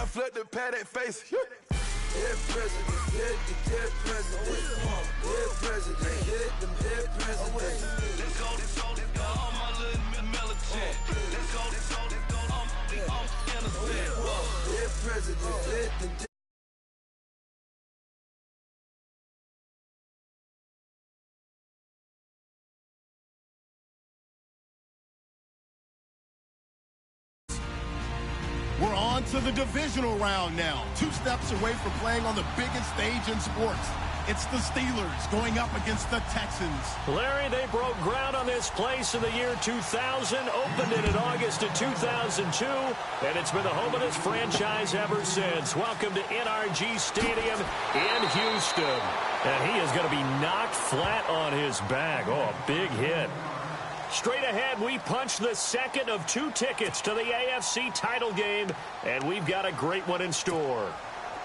I flip the pad that face. Dead president, hit the dead president. Dead president, hit them dead presidents. Let's go, all my little militant. Let's go, I'm innocent. Dead president, hit them dead. We're on to the divisional round now. 2 steps away from playing on the biggest stage in sports. It's the Steelers going up against the Texans. Larry, they broke ground on this place in the year 2000, opened it in August of 2002, and it's been the home of this franchise ever since. Welcome to NRG Stadium in Houston. And he is going to be knocked flat on his back. Oh, a big hit. Straight ahead, we punch the second of 2 tickets to the AFC title game, and we've got a great one in store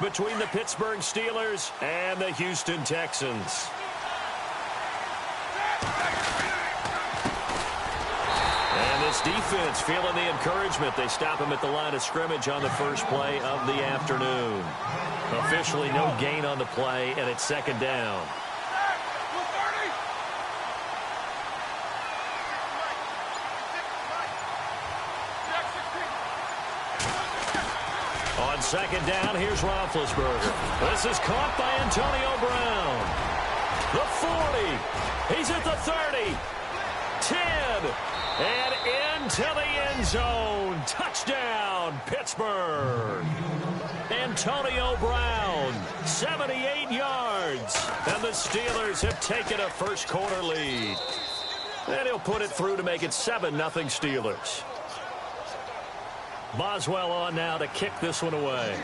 between the Pittsburgh Steelers and the Houston Texans. And this defense feeling the encouragement. They stop him at the line of scrimmage on the first play of the afternoon. Officially no gain on the play, and it's second down. On second down, here's Roethlisberger. This is caught by Antonio Brown. The 40. He's at the 30. 10. And into the end zone. Touchdown, Pittsburgh. Antonio Brown, 78 yards. And the Steelers have taken a first-quarter lead. And he'll put it through to make it 7-0 Steelers. Boswell on now to kick this one away.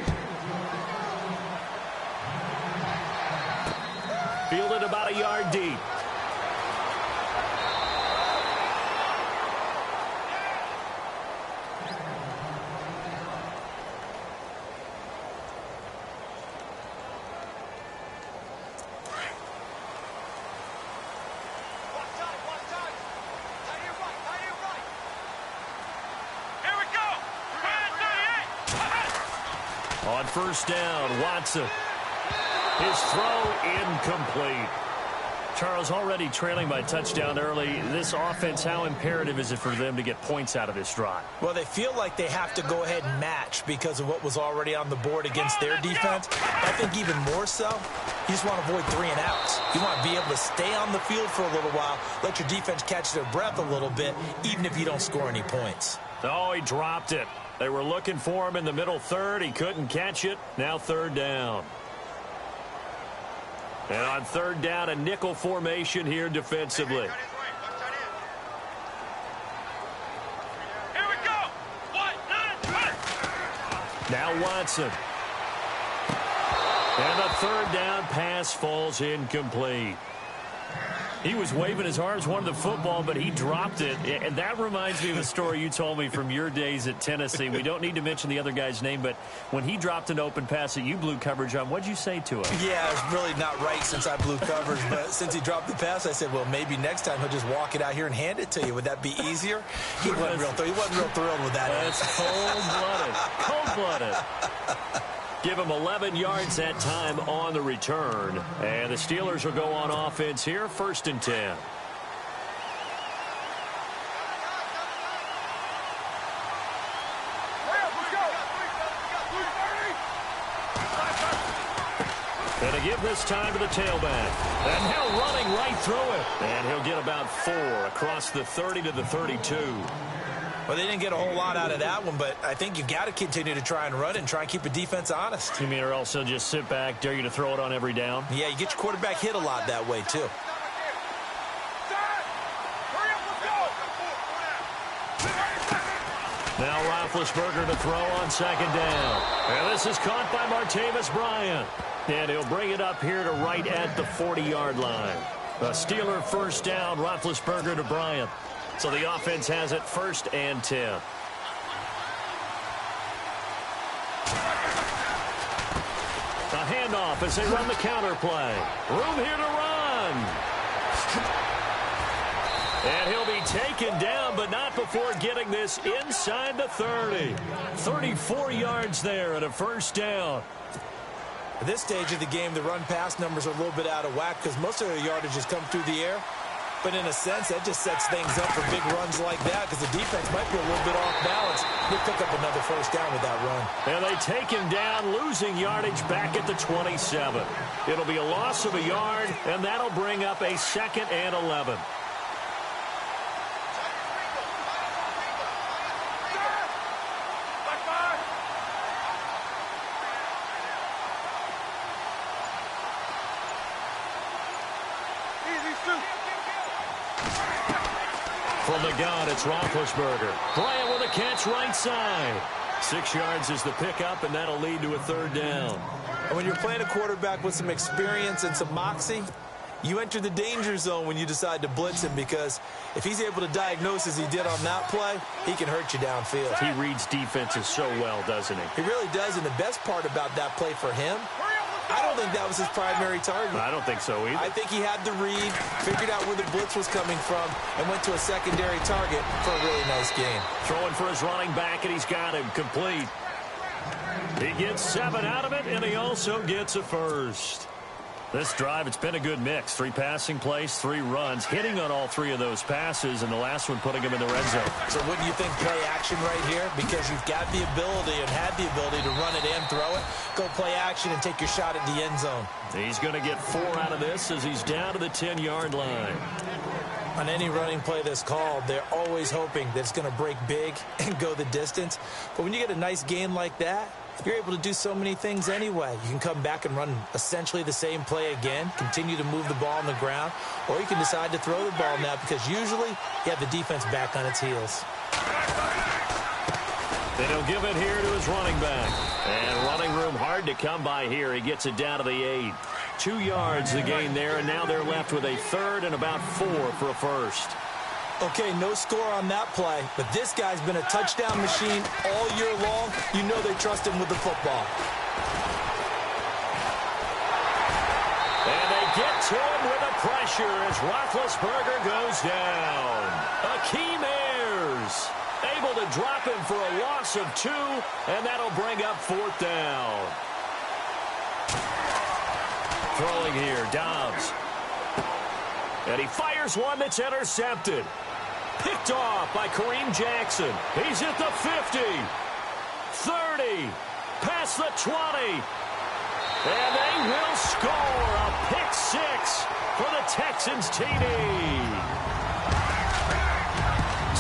Fielded about a yard deep. On first down, Watson. His throw incomplete. Charles, already trailing by touchdown early. This offense, how imperative is it for them to get points out of this drive? Well, they feel like they have to go ahead and match because of what was already on the board against their defense. I think even more so, you just want to avoid 3 and outs. You want to be able to stay on the field for a little while, let your defense catch their breath a little bit, even if you don't score any points. Oh, he dropped it. They were looking for him in the middle third. He couldn't catch it. Now third down. And on third down, a nickel formation here defensively. Here we go. 1, 9, 1. Now Watson. And the third down pass falls incomplete. He was waving his arms, wanted the football, but he dropped it. And that reminds me of a story you told me from your days at Tennessee. We don't need to mention the other guy's name, but when he dropped an open pass that you blew coverage on, what'd you say to him? Yeah, it's really not right since I blew coverage, but since he dropped the pass, I said, well, maybe next time he'll just walk it out here and hand it to you. Would that be easier? He wasn't real thrilled with that. That's cold-blooded. Cold-blooded. Give him 11 yards that time on the return. And the Steelers will go on offense here, 1st and 10. And to give this time to the tailback. And now running right through it. And he'll get about 4 across the 30 to the 32. Well, they didn't get a whole lot out of that one, but I think you've got to continue to try and run and try and keep the defense honest. You mean or also just sit back, dare you to throw it on every down? Yeah, you get your quarterback hit a lot that way, too. Now Roethlisberger to throw on second down. And this is caught by Martavis Bryant. And he'll bring it up here to right at the 40-yard line. A Steeler first down, Roethlisberger to Bryant. So the offense has it 1st and 10. A handoff as they run the counter play. Room here to run. And he'll be taken down, but not before before getting this inside the 30. 34 yards there and a first down. At this stage of the game, the run-pass numbers are a little bit out of whack because most of their yardage has come through the air. But in a sense, that just sets things up for big runs like that because the defense might be a little bit off balance. He'll pick up another first down with that run. And they take him down, losing yardage back at the 27. It'll be a loss of a yard, and that'll bring up a 2nd and 11. From the gun, it's Roethlisberger. Bryant with a catch right side. 6 yards is the pickup, and that'll lead to a 3rd down. And when you're playing a quarterback with some experience and some moxie, you enter the danger zone when you decide to blitz him because if he's able to diagnose as he did on that play, he can hurt you downfield. He reads defenses so well, doesn't he? He really does, and the best part about that play for him, I don't think that was his primary target. I don't think so either. I think he had the read, figured out where the blitz was coming from, and went to a secondary target for a really nice gain. Throwing for his running back, and he's got him complete. He gets 7 out of it, and he also gets a first. This drive, it's been a good mix. 3 passing plays, 3 runs, hitting on all 3 of those passes, and the last one putting him in the red zone. So wouldn't you think play action right here? Because you've got the ability and had the ability to run it and throw it. Go play action and take your shot at the end zone. He's going to get 4 out of this as he's down to the 10-yard line. On any running play that's called, they're always hoping that it's going to break big and go the distance. But when you get a nice gain like that, you're able to do so many things anyway. You can come back and run essentially the same play again, continue to move the ball on the ground, or you can decide to throw the ball now because usually you have the defense back on its heels. Then he'll give it here to his running back. And running room hard to come by here. He gets it down to the 8. 2 yards the gain there, and now they're left with a 3rd and about 4 for a first. Okay, no score on that play, but this guy's been a touchdown machine all year long. You know they trust him with the football. And they get to him with the pressure as Roethlisberger goes down. Akeem Ayers able to drop him for a loss of 2, and that'll bring up 4th down. Throwing here, Dobbs. And he fires one that's intercepted. Picked off by Kareem Jackson. He's at the 50, 30, past the 20. And they will score a pick 6 for the Texans TD.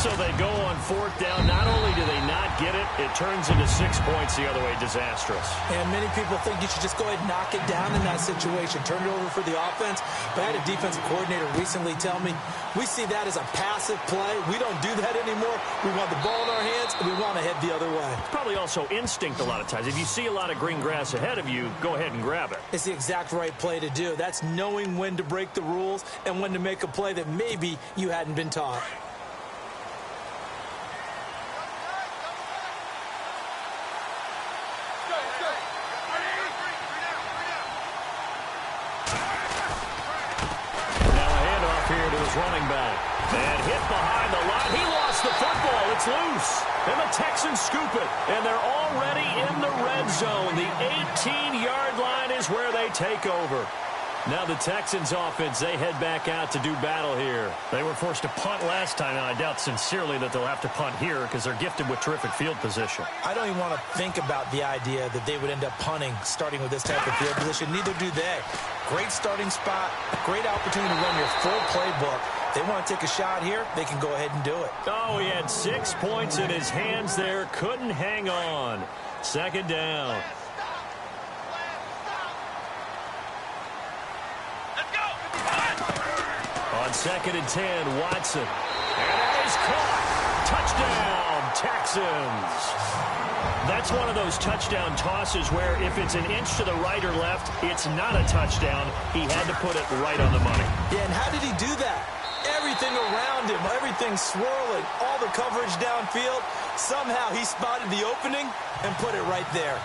So they go on 4th down. Not only do they not get it, it turns into 6 points the other way. Disastrous. And many people think you should just go ahead and knock it down in that situation. Turn it over for the offense. But I had a defensive coordinator recently tell me, we see that as a passive play. We don't do that anymore. We want the ball in our hands, and we want to head the other way. It's probably also instinct a lot of times. If you see a lot of green grass ahead of you, go ahead and grab it. It's the exact right play to do. That's knowing when to break the rules and when to make a play that maybe you hadn't been taught. Running back. And hit behind the line. He lost the football. It's loose. And the Texans scoop it. And they're already in the red zone. The 18-yard line is where they take over. Now the Texans offense, they head back out to do battle here. They were forced to punt last time, and I doubt sincerely that they'll have to punt here because they're gifted with terrific field position. I don't even want to think about the idea that they would end up punting starting with this type of field position. Neither do they. Great starting spot, great opportunity to run your full playbook. They want to take a shot here, they can go ahead and do it. Oh, he had 6 points in his hands there. Couldn't hang on. 2nd down. On 2nd and 10, Watson. And it is caught. Touchdown, Texans. That's one of those touchdown tosses where if it's an inch to the right or left, it's not a touchdown. He had to put it right on the money. Yeah, and how did he do that? Everything around him, everything swirling, all the coverage downfield. Somehow he spotted the opening and put it right there.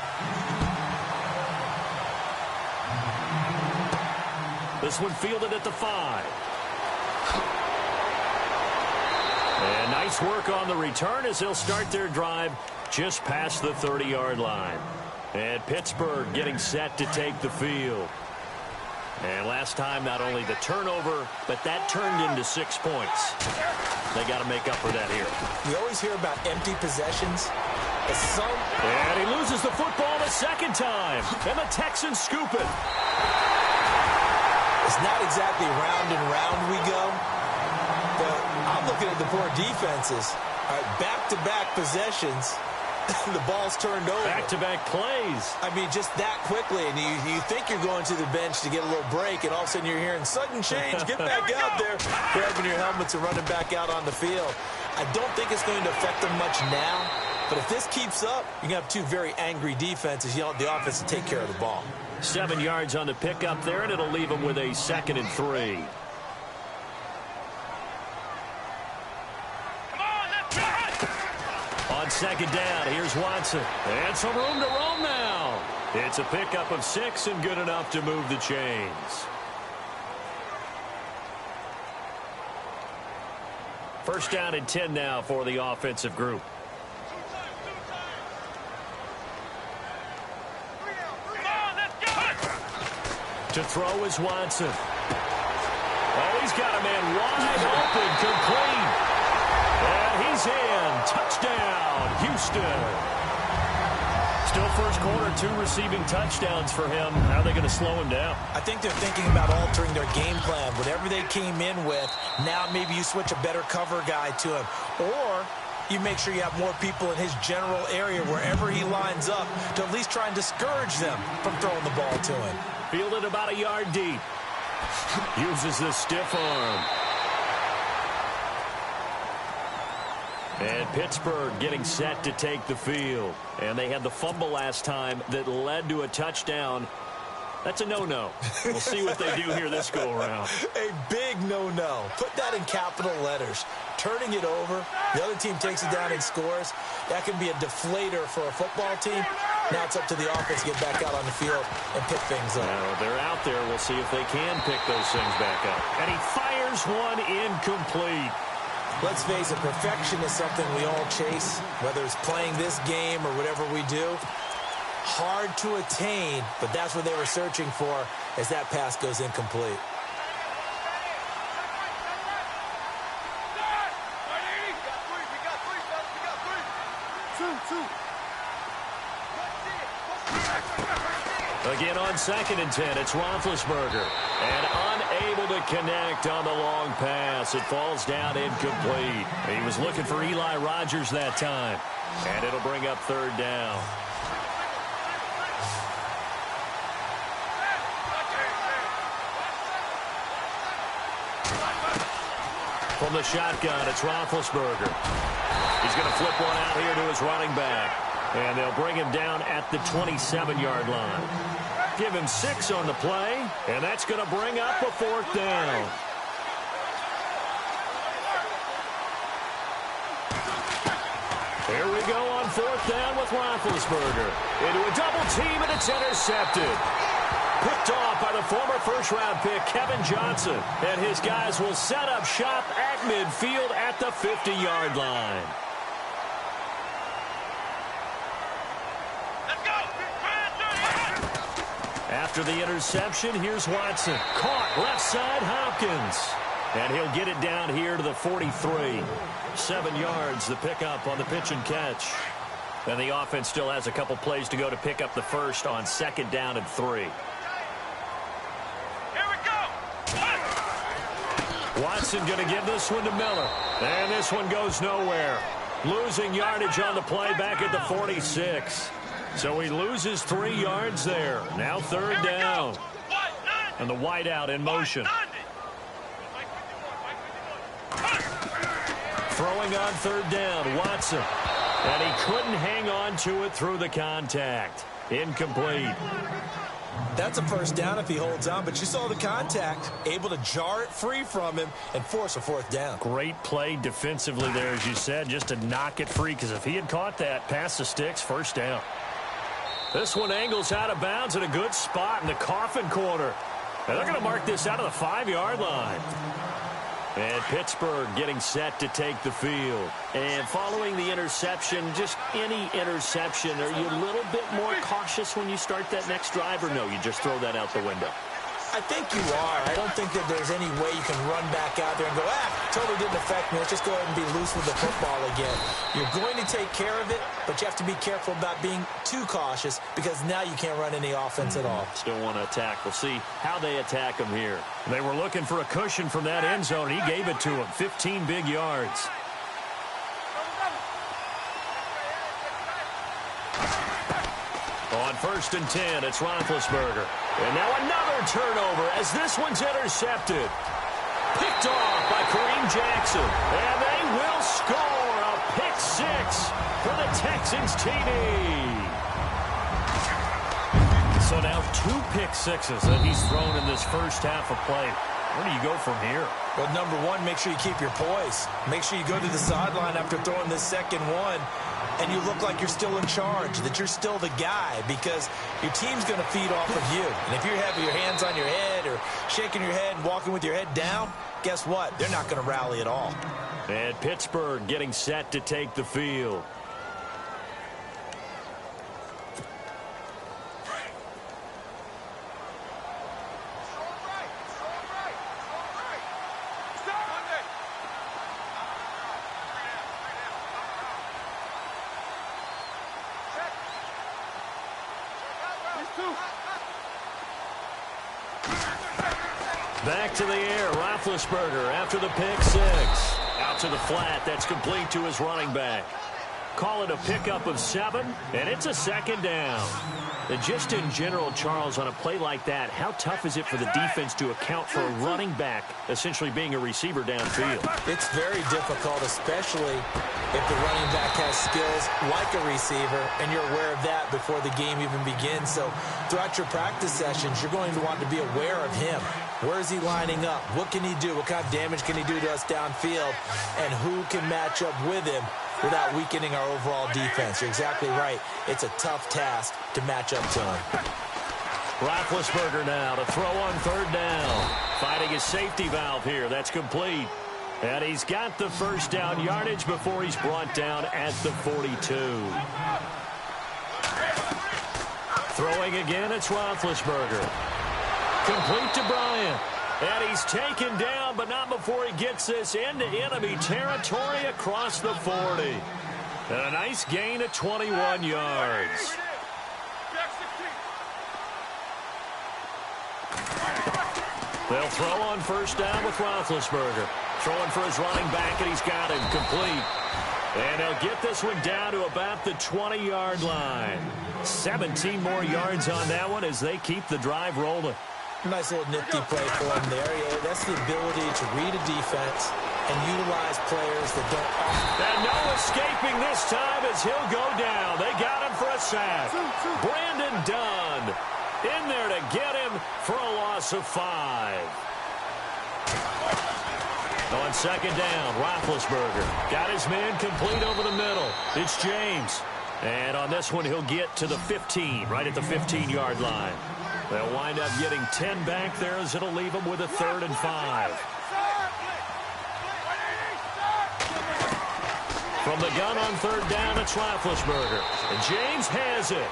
This one fielded at the 5. And nice work on the return as they'll start their drive just past the 30-yard line. And Pittsburgh getting set to take the field. And last time, not only the turnover, but that turned into 6 points. They got to make up for that here. We always hear about empty possessions. And he loses the football the second time. And the Texans scoop it. It's not exactly round and round we go. But I'm looking at the poor defenses. All right, back-to-back possessions. The ball's turned over. Back-to-back plays. I mean, just that quickly. And you think you're going to the bench to get a little break, and all of a sudden you're hearing sudden change. Get back out there. Grabbing your helmets and running back out on the field. I don't think it's going to affect them much now. But if this keeps up, you're going to have two very angry defenses. You want the offense to take care of the ball. 7 yards on the pickup there, and it'll leave them with a 2nd and 3. On 2nd down, here's Watson. And some room to roam now. It's a pickup of 6 and good enough to move the chains. First down and 10 now for the offensive group. To throw is Watson. Oh, he's got a man wide open, complete. And he's in. Touchdown, Houston. Still first quarter, 2 receiving touchdowns for him. How are they going to slow him down? I think they're thinking about altering their game plan. Whatever they came in with, now maybe you switch a better cover guy to him. Or you make sure you have more people in his general area wherever he lines up to at least try and discourage them from throwing the ball to him. Fielded about a yard deep. Uses the stiff arm. And Pittsburgh getting set to take the field. And they had the fumble last time that led to a touchdown. That's a no-no. We'll see what they do here this go-around. A big no-no. Put that in capital letters. Turning it over, the other team takes it down and scores. That can be a deflator for a football team. Now it's up to the offense to get back out on the field and pick things up. Now they're out there. We'll see if they can pick those things back up. And he fires one incomplete. Let's face it, perfection is something we all chase, whether it's playing this game or whatever we do. Hard to attain, but that's what they were searching for as that pass goes incomplete. Again on 2nd and 10, it's Roethlisberger. And unable to connect on the long pass. It falls down incomplete. He was looking for Eli Rogers that time. And it'll bring up 3rd down. From the shotgun, it's Roethlisberger. He's going to flip one out here to his running back. And they'll bring him down at the 27-yard line. Give him 6 on the play, and that's going to bring up a 4th down. Here we go on 4th down with Roethlisberger. Into a double team, and it's intercepted. Picked off by the former first-round pick, Kevin Johnson. And his guys will set up shop at midfield at the 50-yard line. After the interception, here's Watson. Caught left side, Hopkins. And he'll get it down here to the 43. 7 yards, the pickup on the pitch and catch. And the offense still has a couple plays to go to pick up the first on 2nd down and 3. Here we go. Watson going to give this one to Miller. And this one goes nowhere. Losing yardage on the play back at the 46. So he loses 3 yards there. Now 3rd down. And the wideout in motion. Throwing on 3rd down, Watson. And he couldn't hang on to it through the contact. Incomplete. That's a first down if he holds on, but you saw the contact. Able to jar it free from him and force a 4th down. Great play defensively there, as you said, just to knock it free, because if he had caught that, past the sticks, 1st down. This one angles out of bounds in a good spot in the coffin corner. And they're going to mark this out of the 5-yard line. And Pittsburgh getting set to take the field. And following the interception, just any interception, are you a little bit more cautious when you start that next drive, or no, you just throw that out the window? I think you are. I don't think that there's any way you can run back out there and go, totally didn't affect me. Let's just go ahead and be loose with the football again. You're going to take care of it, but you have to be careful about being too cautious because now you can't run any offense at all. Still want to attack. We'll see how they attack him here. They were looking for a cushion from that end zone. He gave it to him. 15 big yards. On 1st and 10, it's Roethlisberger. And now another turnover as this one's intercepted. Picked off by Kareem Jackson. And they will score a pick six for the Texans TD. So now 2 pick sixes that he's thrown in this first half of play. Where do you go from here? Well, number one, make sure you keep your poise. Make sure you go to the sideline after throwing this second one, and you look like you're still in charge, that you're still the guy, because your team's going to feed off of you. And if you're having your hands on your head or shaking your head and walking with your head down, guess what? They're not going to rally at all. And Pittsburgh getting set to take the field. Back to the air, Roethlisberger after the pick six. Out to the flat, that's complete to his running back. Call it a pickup of 7, and it's a second down. And just in general, Charles, on a play like that, how tough is it for the defense to account for a running back essentially being a receiver downfield? It's very difficult, especially if the running back has skills like a receiver, and you're aware of that before the game even begins. So throughout your practice sessions, you're going to want to be aware of him. Where is he lining up? What can he do? What kind of damage can he do to us downfield? And who can match up with him without weakening our overall defense? You're exactly right. It's a tough task to match up to him. Roethlisberger now to throw on 3rd down. Finding his safety valve here. That's complete. And he's got the first down yardage before he's brought down at the 42. Throwing again, it's Roethlisberger. Complete to Bryant. And he's taken down, but not before he gets this into enemy territory across the 40. And a nice gain of 21 yards. They'll throw on 1st down with Roethlisberger. Throwing for his running back, and he's got him complete. And he'll get this one down to about the 20-yard line. 17 more yards on that one as they keep the drive rolling. Nice little nifty play for him there. Yeah, that's the ability to read a defense and utilize players that don't often. And no escaping this time as he'll go down. They got him for a sack. Brandon Dunn in there to get him for a loss of 5. On 2nd down, Roethlisberger got his man complete over the middle. It's James. And on this one, he'll get to the 15, right at the 15-yard line. They'll wind up getting 10 back there as it'll leave them with a 3rd and 5. From the gun on 3rd down, it's Roethlisberger. And James has it.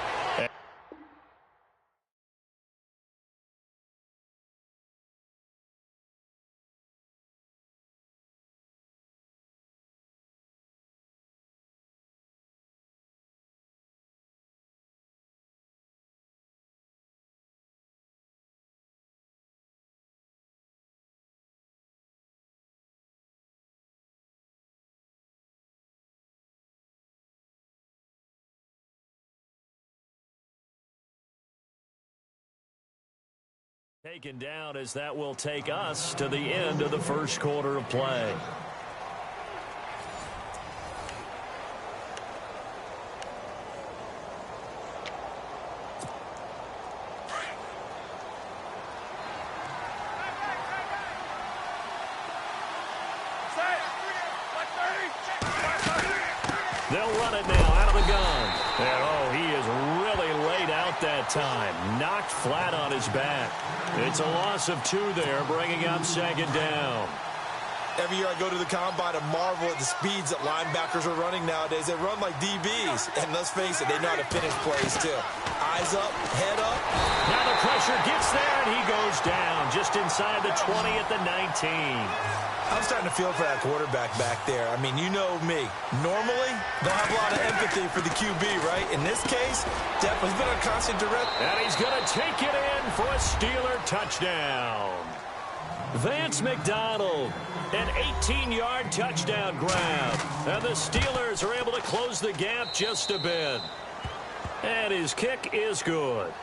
Taken down as that will take us to the end of the first quarter of play. They'll run it now out of the gun. And oh, he is really laid out that time. Knocked flat on his back. It's a loss of 2 there, bringing up 2nd down. Every year I go to the combine and marvel at the speeds that linebackers are running nowadays. They run like DBs. And let's face it, they know how to finish plays too. Eyes up, head up. Now the pressure gets there, and he goes down just inside the 20 at the 19. I'm starting to feel for that quarterback back there. I mean, you know me. Normally, don't have a lot of empathy for the QB, right? In this case, definitely been a constant direct. And he's going to take it in for a Steeler touchdown. Vance McDonald, an 18-yard touchdown grab. And the Steelers are able to close the gap just a bit. And his kick is good.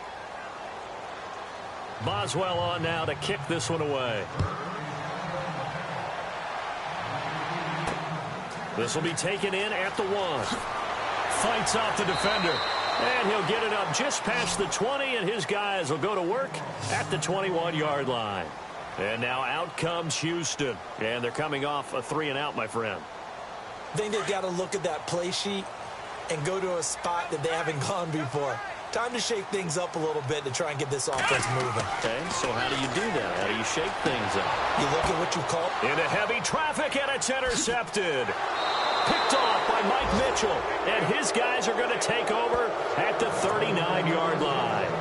Boswell on now to kick this one away. This will be taken in at the 1. Fights off the defender. And he'll get it up just past the 20, and his guys will go to work at the 21-yard line. And now out comes Houston. And they're coming off a 3-and-out, my friend. I think they've got to look at that play sheet and go to a spot that they haven't gone before. Time to shake things up a little bit to try and get this offense moving. Okay, so how do you do that? How do you shake things up? You look at what you call into heavy traffic, and it's intercepted. Picked off by Mike Mitchell, and his guys are going to take over at the 39-yard line.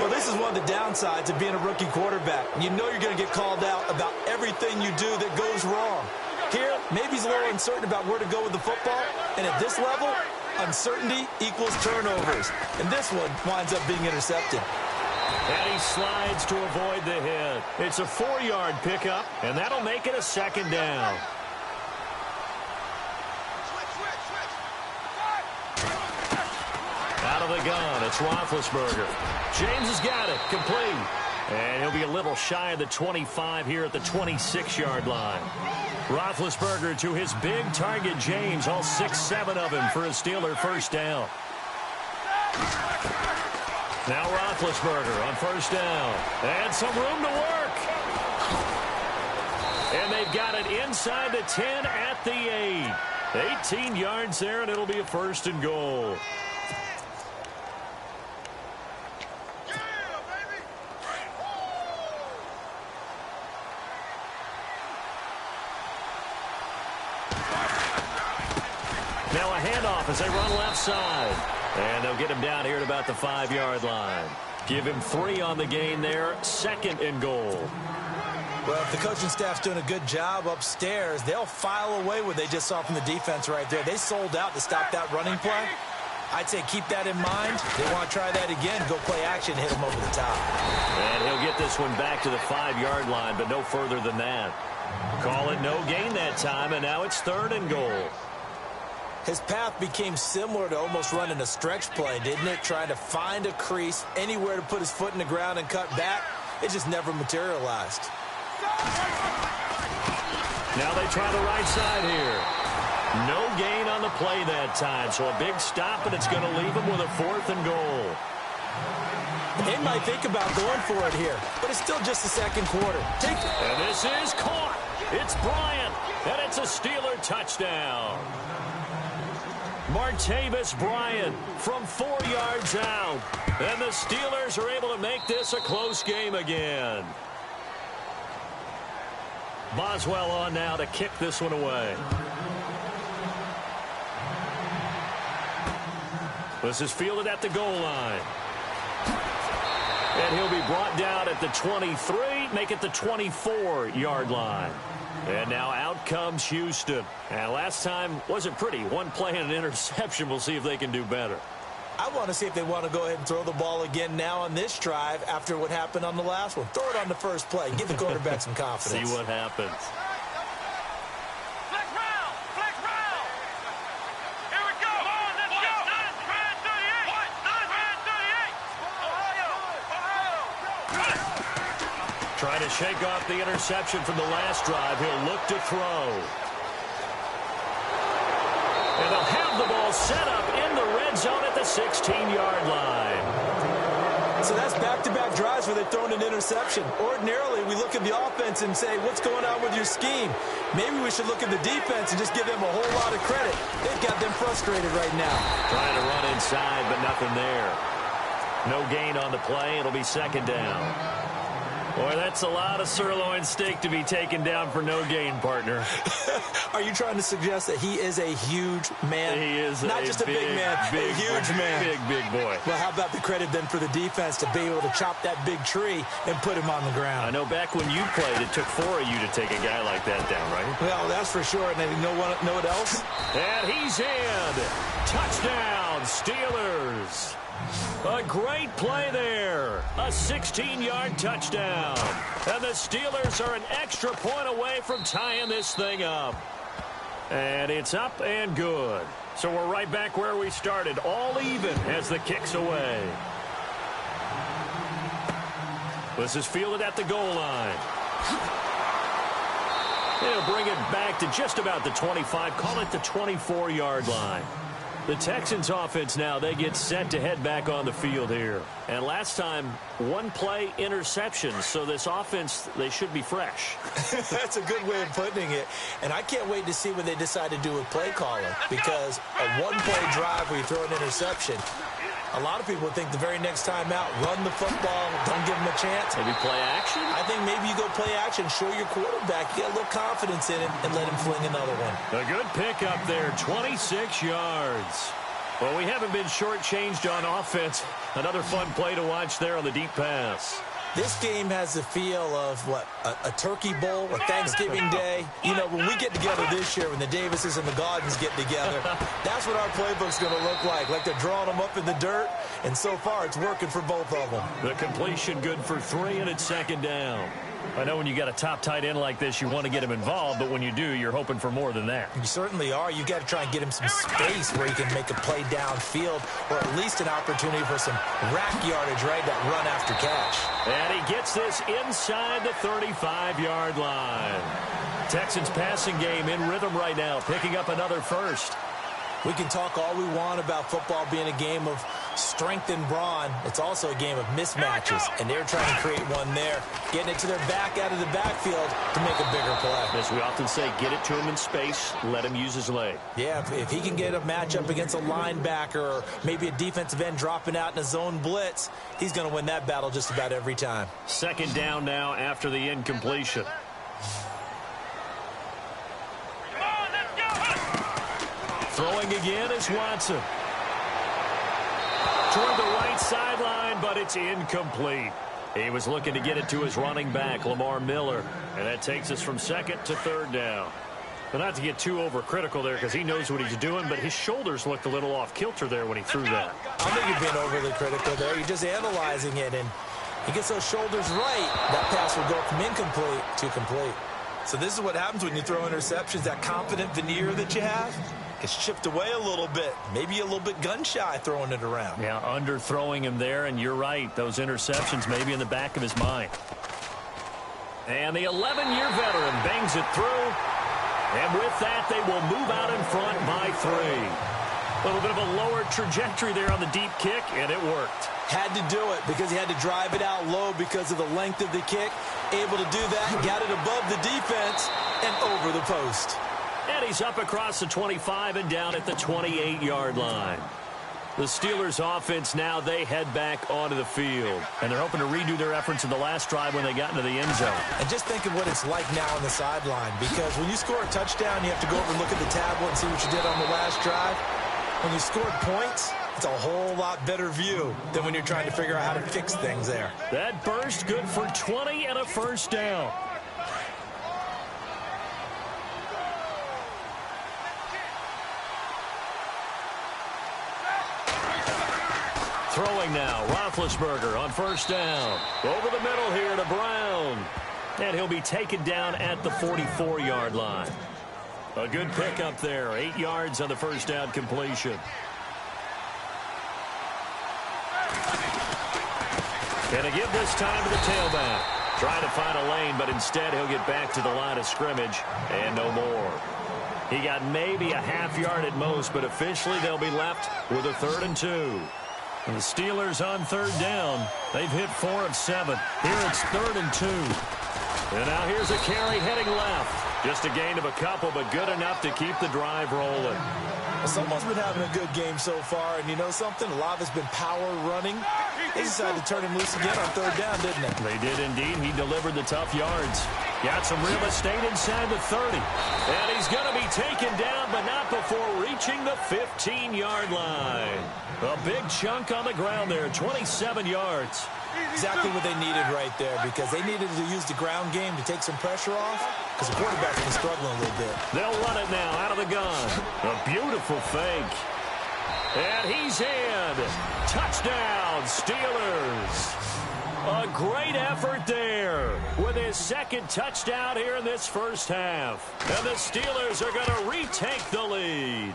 Well, this is one of the downsides of being a rookie quarterback. You know you're going to get called out about everything you do that goes wrong. Here, maybe he's a little uncertain about where to go with the football, and at this level, uncertainty equals turnovers. And this one winds up being intercepted. And he slides to avoid the hit. It's a 4-yard pickup, and that'll make it a 2nd down. Out of the gun, it's Roethlisberger. James has got it, complete. And he'll be a little shy of the 25 here at the 26-yard line. Roethlisberger to his big target, James, all 6-7 of him for a Steeler 1st down. Now Roethlisberger on 1st down. And some room to work. And they've got it inside the 10 at the 8. 18 yards there, and it'll be a 1st and goal. Now a handoff as they run left side. And they'll get him down here at about the 5-yard line. Give him 3 on the gain there. 2nd and goal. Well, if the coaching staff's doing a good job upstairs, they'll file away what they just saw from the defense right there. They sold out to stop that running play. I'd say keep that in mind. They want to try that again, go play action, hit him over the top. And he'll get this one back to the 5-yard line, but no further than that. Call it no gain that time, and now it's 3rd and goal. His path became similar to almost running a stretch play, didn't it? Trying to find a crease, anywhere to put his foot in the ground and cut back. It just never materialized. Now they try the right side here. No gain on the play that time, so a big stop, and it's going to leave him with a 4th and goal. They might think about going for it here, but it's still just the 2nd quarter. Take it. And this is caught. It's Bryant, and it's a Steeler touchdown. Martavis Bryant from 4 yards out. And the Steelers are able to make this a close game again. Boswell on now to kick this one away. This is fielded at the goal line. And he'll be brought down at the 23, make it the 24-yard line. And now out comes Houston. And last time wasn't pretty. One play and an interception. We'll see if they can do better. I want to see if they want to go ahead and throw the ball again now on this drive after what happened on the last one. Throw it on the first play. Give the quarterback some confidence. See what happens. Flex round! Flex round! Here we go! Come on, let's go! 938! Trying to shake off the interception from the last drive. He'll look to throw. And they'll have the ball set up in the red zone at the 16-yard line. So that's back-to-back drives where they've thrown an interception. Ordinarily, we look at the offense and say, what's going on with your scheme? Maybe we should look at the defense and just give them a whole lot of credit. They've got them frustrated right now. Trying to run inside, but nothing there. No gain on the play. It'll be 2nd down. Boy, that's a lot of sirloin steak to be taken down for no gain, partner. Are you trying to suggest that he is a huge man? He is not just a big man, a huge man. Big boy. Well, how about the credit then for the defense to be able to chop that big tree and put him on the ground? I know back when you played, it took 4 of you to take a guy like that down, right? Well, that's for sure. And you know what else? And he's in. Touchdown, Steelers. A great play there. A 16-yard touchdown. And the Steelers are an extra point away from tying this thing up. And it's up and good. So we're right back where we started, all even as the kick's away. This is fielded at the goal line. They'll bring it back to just about the 25, call it the 24-yard line. The Texans offense now, they get set to head back on the field here. And last time, one play interception. So this offense, they should be fresh. That's a good way of putting it. And I can't wait to see what they decide to do with play calling. Because a one-play drive where you throw an interception, a lot of people would think the very next time out, run the football, don't give him a chance. Maybe play action? I think maybe you go play action, show your quarterback, get a little confidence in him, and let him fling another one. A good pickup there, 26 yards. Well, we haven't been shortchanged on offense. Another fun play to watch there on the deep pass. This game has the feel of, what, a turkey bowl, a Thanksgiving Day. You know, when we get together this year, when the Davises and the Gaudens get together, that's what our playbook's going to look like. Like they're drawing them up in the dirt, and so far it's working for both of them. The completion good for 3, and it's second down. I know when you got a top tight end like this, you want to get him involved, but when you do, you're hoping for more than that. You certainly are. You've got to try and get him some space where he can make a play downfield, or at least an opportunity for some rack yardage, right, that run after catch. And he gets this inside the 35-yard line. Texans passing game in rhythm right now, picking up another first. We can talk all we want about football being a game of strength and brawn. It's also a game of mismatches, and they're trying to create one there, getting it to their back out of the backfield to make a bigger play. As we often say, get it to him in space, let him use his leg. Yeah, if he can get a matchup against a linebacker or maybe a defensive end dropping out in a zone blitz, he's going to win that battle just about every time. Second down now after the incompletion. Throwing again is Watson. Toward the right sideline, but it's incomplete. He was looking to get it to his running back, Lamar Miller. And that takes us from second to third down. But not to get too overcritical there because he knows what he's doing, but his shoulders looked a little off kilter there when he threw that. I think you've been overly critical there. You're just analyzing it, and he gets those shoulders right. That pass will go from incomplete to complete. So this is what happens when you throw interceptions. That confident veneer that you have gets chipped away a little bit. Maybe a little bit gun-shy throwing it around. Yeah, underthrowing him there, and you're right. Those interceptions may be in the back of his mind. And the 11-year veteran bangs it through. And with that, they will move out in front by 3. A little bit of a lower trajectory there on the deep kick, and it worked. Had to do it because he had to drive it out low because of the length of the kick. Able to do that, got it above the defense and over the post. And he's up across the 25 and down at the 28-yard line. The Steelers offense now, they head back onto the field. And they're hoping to redo their efforts in the last drive when they got into the end zone. And just think of what it's like now on the sideline. Because when you score a touchdown, you have to go over and look at the tablet and see what you did on the last drive. When you scored points, it's a whole lot better view than when you're trying to figure out how to fix things there. That burst good for 20 and a first down. Throwing now, Roethlisberger on first down. Over the middle here to Brown. And he'll be taken down at the 44-yard line. A good pickup there, 8 yards on the first down completion. Gonna give this time to the tailback. Trying to find a lane, but instead he'll get back to the line of scrimmage and no more. He got maybe a half yard at most, but officially they'll be left with a 3rd and 2. And the Steelers on third down. They've hit 4 of 7. Here it's 3rd and 2. And now here's a carry heading left. Just a gain of a couple, but good enough to keep the drive rolling. Someone's been having a good game so far, and you know something? A lot of it's been power running. They decided to turn him loose again on third down, didn't they? They did indeed. He delivered the tough yards. Got some real estate inside the 30. And he's going to be taken down, but not before reaching the 15-yard line. A big chunk on the ground there, 27 yards. Exactly what they needed right there, because they needed to use the ground game to take some pressure off, because the quarterback's been struggling a little bit. They'll run it now out of the gun. A beautiful fake. And he's in. Touchdown, Steelers. A great effort there with his second touchdown here in this first half. And the Steelers are going to retake the lead.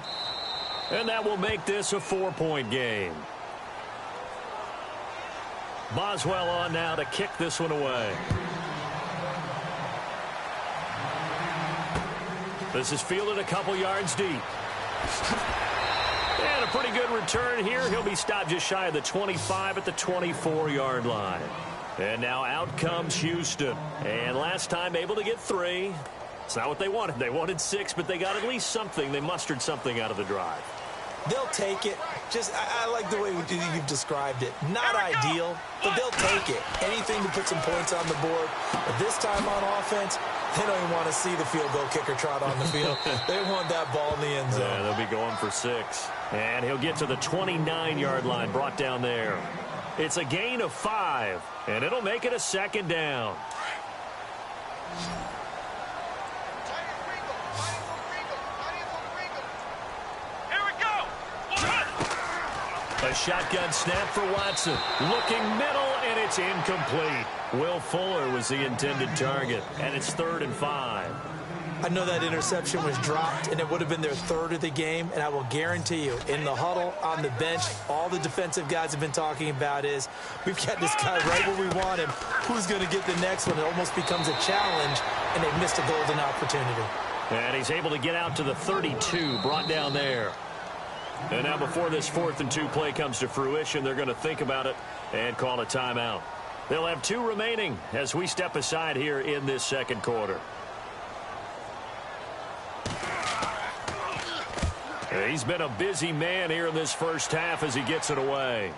And that will make this a 4-point game. Boswell on now to kick this one away. This is fielded a couple yards deep. And a pretty good return here. He'll be stopped just shy of the 25 at the 24-yard line. And now out comes Houston. And last time able to get 3. It's not what they wanted. They wanted 6, but they got at least something. They mustered something out of the drive. They'll take it. I like the way you've described it. Not ideal, but they'll take it. Anything to put some points on the board. But this time on offense, they don't even want to see the field goal kicker trot on the field. They want that ball in the end zone. Yeah, they'll be going for 6. And he'll get to the 29-yard line, brought down there. It's a gain of 5, and it'll make it a second down. A shotgun snap for Watson. Looking middle, and it's incomplete. Will Fuller was the intended target, and it's 3rd and 5. I know that interception was dropped, and it would have been their 3rd of the game, and I will guarantee you, in the huddle, on the bench, all the defensive guys have been talking about is, we've got this guy right where we want him. Who's going to get the next one? It almost becomes a challenge, and they've missed a golden opportunity. And he's able to get out to the 32, brought down there. And now before this 4th and 2 play comes to fruition, they're going to think about it and call a timeout. They'll have 2 remaining as we step aside here in this second quarter. He's been a busy man here in this first half as he gets it away.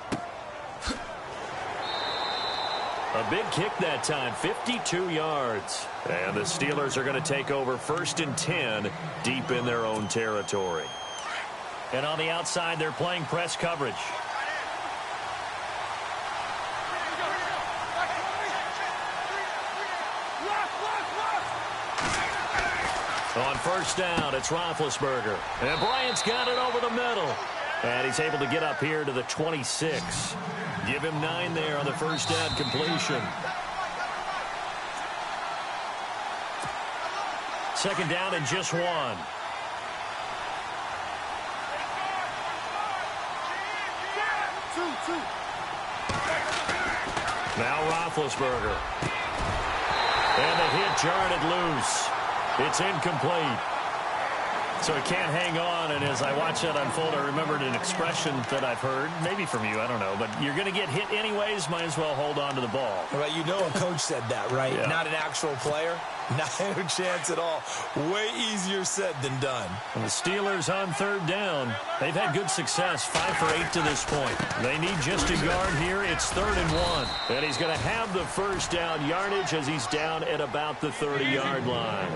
A big kick that time, 52 yards. And the Steelers are going to take over 1st and 10 deep in their own territory. And on the outside, they're playing press coverage. On first down, it's Roethlisberger. And Bryant's got it over the middle. And he's able to get up here to the 26. Give him 9 there on the first down completion. Second down and just 1. Now Roethlisberger. And the hit jarred loose. It's incomplete. So he can't hang on, and as I watch that unfold, I remembered an expression that I've heard, maybe from you, I don't know, but you're going to get hit anyways, might as well hold on to the ball. Well, you know a coach said that, right? Yeah. Not an actual player. Not a chance at all. Way easier said than done. And the Steelers on 3rd down. They've had good success, 5 for 8 to this point. They need just a yard here. It's 3rd and 1. And he's going to have the first down yardage as he's down at about the 30-yard line.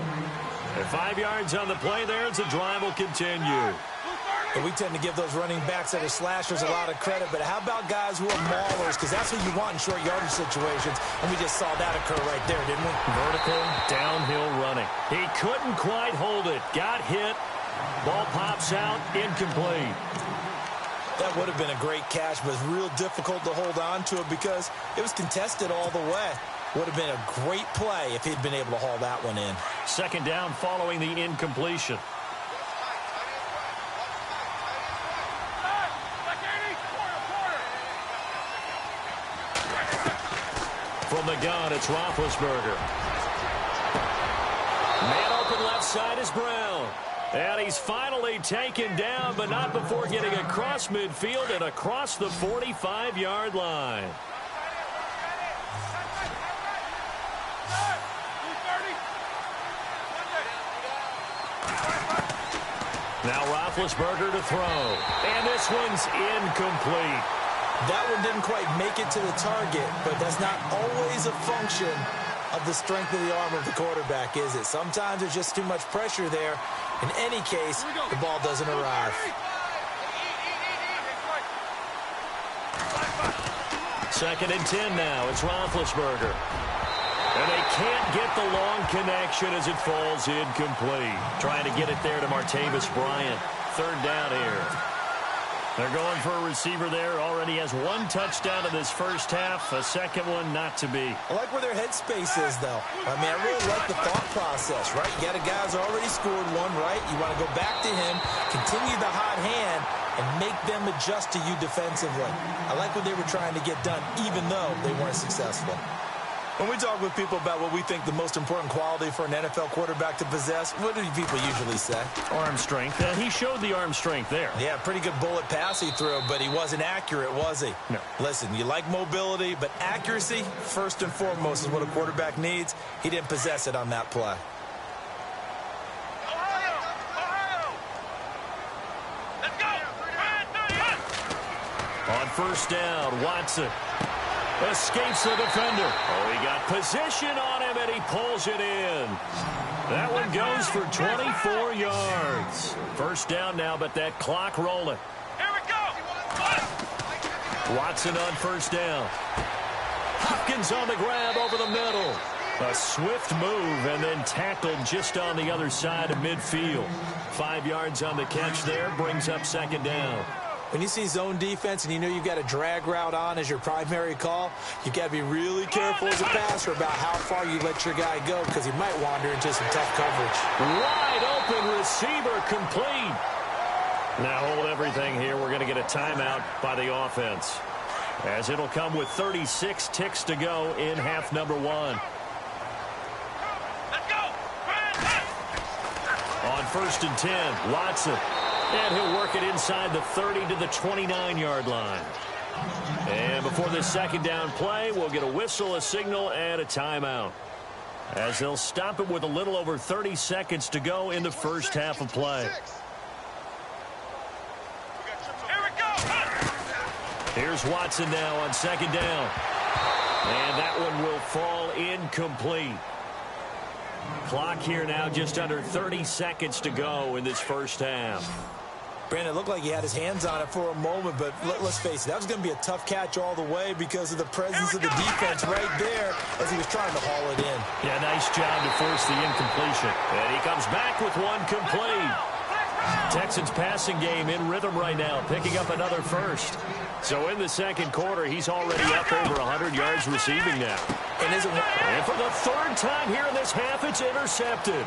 And 5 yards on the play there as the drive will continue. And we tend to give those running backs that are slashers a lot of credit, but how about guys who are maulers? Because that's what you want in short yardage situations, and we just saw that occur right there, didn't we? Vertical, downhill running. He couldn't quite hold it. Got hit. Ball pops out, incomplete. That would have been a great catch, but it's real difficult to hold on to it because it was contested all the way. Would have been a great play if he'd been able to haul that one in. Second down following the incompletion. From the gun, it's Roethlisberger. Man open left side is Brown. And he's finally taken down, but not before getting across midfield and across the 45-yard line. Now Roethlisberger to throw. And this one's incomplete. That one didn't quite make it to the target, but that's not always a function of the strength of the arm of the quarterback, is it? Sometimes there's just too much pressure there. In any case, the ball doesn't arrive. Second and 10 now. It's Roethlisberger. And they can't get the long connection as it falls incomplete. Trying to get it there to Martavis Bryant. Third down here. They're going for a receiver there. Already has one touchdown in this first half. A second one not to be. I like where their headspace is, though. I mean, I really like the thought process, right? You got a guy who's already scored one, right? You want to go back to him, continue the hot hand, and make them adjust to you defensively. I like what they were trying to get done, even though they weren't successful. When we talk with people about what we think the most important quality for an NFL quarterback to possess, what do people usually say? Arm strength. He showed the arm strength there. Yeah, pretty good bullet pass he threw, but he wasn't accurate, was he? No. Listen, you like mobility, but accuracy, first and foremost, is what a quarterback needs. He didn't possess it on that play. Ohio! Let's go! On first down, Watson escapes the defender. Oh, he got position on him, and he pulls it in. That one goes for 24 yards. First down now, but that clock rolling. Here we go! Watson on first down. Hopkins on the grab over the middle. A swift move and then tackled just on the other side of midfield. 5 yards on the catch there, brings up second down. When you see zone defense and you know you've got a drag route on as your primary call, you've got to be really careful as a passer about how far you let your guy go because he might wander into some tough coverage. Wide open receiver complete. Now hold everything here. We're going to get a timeout by the offense, as it'll come with 36 ticks to go in half number one. Let's go! On first and 10, Watson. And he'll work it inside the 30 to the 29-yard line. And before this second down play, we'll get a whistle, a signal, and a timeout, as they'll stop it with a little over 30 seconds to go in the first half of play. Here we go! Here's Watson now on second down. And that one will fall incomplete. Clock here now just under 30 seconds to go in this first half. Brandon, it looked like he had his hands on it for a moment, but let's face it, that was going to be a tough catch all the way because of the presence of the defense right there as he was trying to haul it in. Yeah, nice job to force the incompletion. And he comes back with one complete. Texans passing game in rhythm right now, picking up another first. So in the second quarter, he's already up over 100 yards receiving now. And for the third time here in this half, it's intercepted.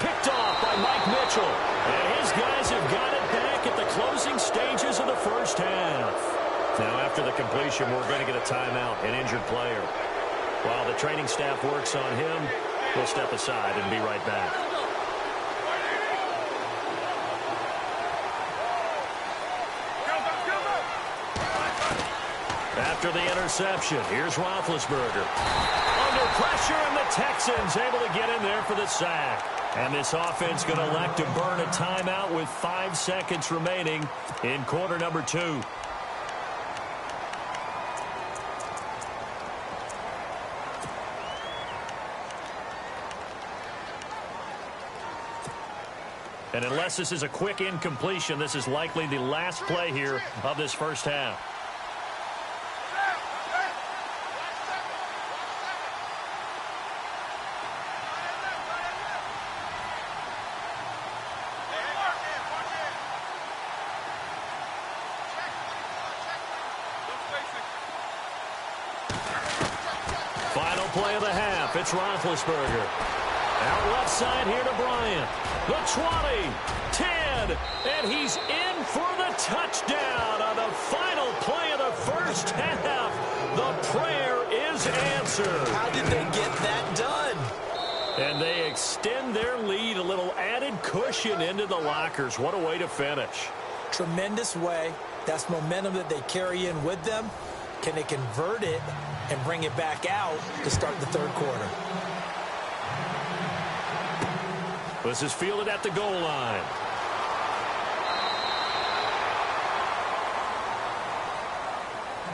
Picked off by Mike Mitchell. And his guys have got it back at the closing stages of the first half. Now, after the completion, we're going to get a timeout, an injured player. While the training staff works on him, we'll step aside and be right back. After the interception, here's Roethlisberger. Under pressure, and the Texans able to get in there for the sack. And this offense going to elect to burn a timeout with 5 seconds remaining in quarter number 2. And unless this is a quick incompletion, this is likely the last play here of this first half. Final play of the half. It's Roethlisberger. Out left side here to Bryant. The 20, 10, and he's in for the touchdown on the final play of the first half. The prayer is answered. How did they get that done? And they extend their lead, a little added cushion into the lockers. What a way to finish. Tremendous way. That's momentum that they carry in with them. Can they convert it and bring it back out to start the third quarter? This is fielded at the goal line.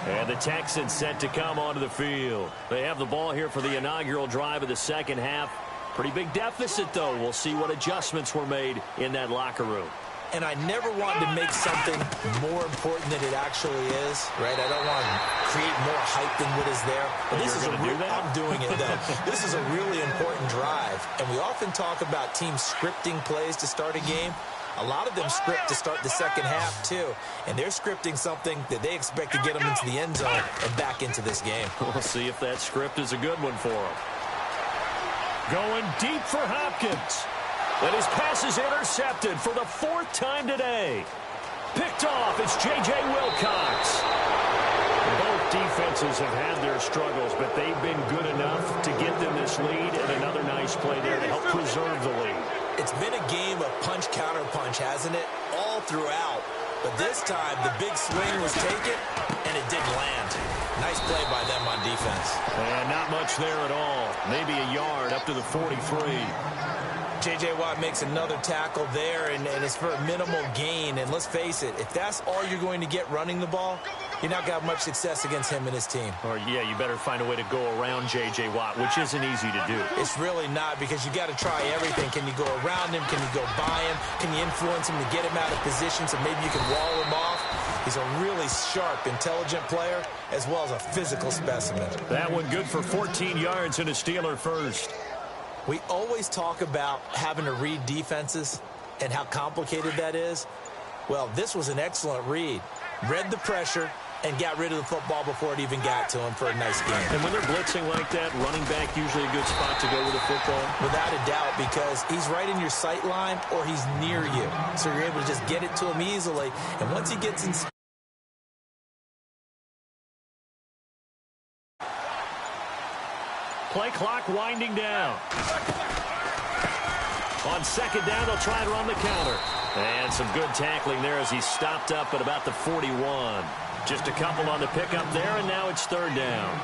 And the Texans set to come onto the field. They have the ball here for the inaugural drive of the second half. Pretty big deficit, though. We'll see what adjustments were made in that locker room. And I never wanted to make something more important than it actually is, right? I don't want to create more hype than what is there. But this is I'm doing it, though. This is a really important drive. And we often talk about teams scripting plays to start a game. A lot of them script to start the second half, too. And they're scripting something that they expect to get them into the end zone and back into this game. We'll see if that script is a good one for them. Going deep for Hopkins. And his pass is intercepted for the 4th time today. Picked off, it's J.J. Wilcox. Both defenses have had their struggles, but they've been good enough to get them this lead, and another nice play there to help preserve the lead. It's been a game of punch-counter-punch, hasn't it? All throughout. But this time, the big swing was taken, and it didn't land. Nice play by them on defense. And not much there at all. Maybe a yard up to the 43. J.J. Watt makes another tackle there, and it's for a minimal gain. And let's face it, if that's all you're going to get running the ball, you're not going to have much success against him and his team. Or, yeah, you better find a way to go around J.J. Watt, which isn't easy to do. It's really not, because you got to try everything. Can you go around him? Can you go by him? Can you influence him to get him out of position so maybe you can wall him off? He's a really sharp, intelligent player, as well as a physical specimen. That one good for 14 yards and a Steeler first. We always talk about having to read defenses and how complicated that is. Well, this was an excellent read. Read the pressure and got rid of the football before it even got to him for a nice game. And when they're blitzing like that, running back usually a good spot to go with the football? Without a doubt, because he's right in your sight line or he's near you. So you're able to just get it to him easily. And once he gets in... Play clock winding down. On second down, they'll try and run the counter. And some good tackling there as he stopped up at about the 41. Just a couple on the pickup there, and now it's third down.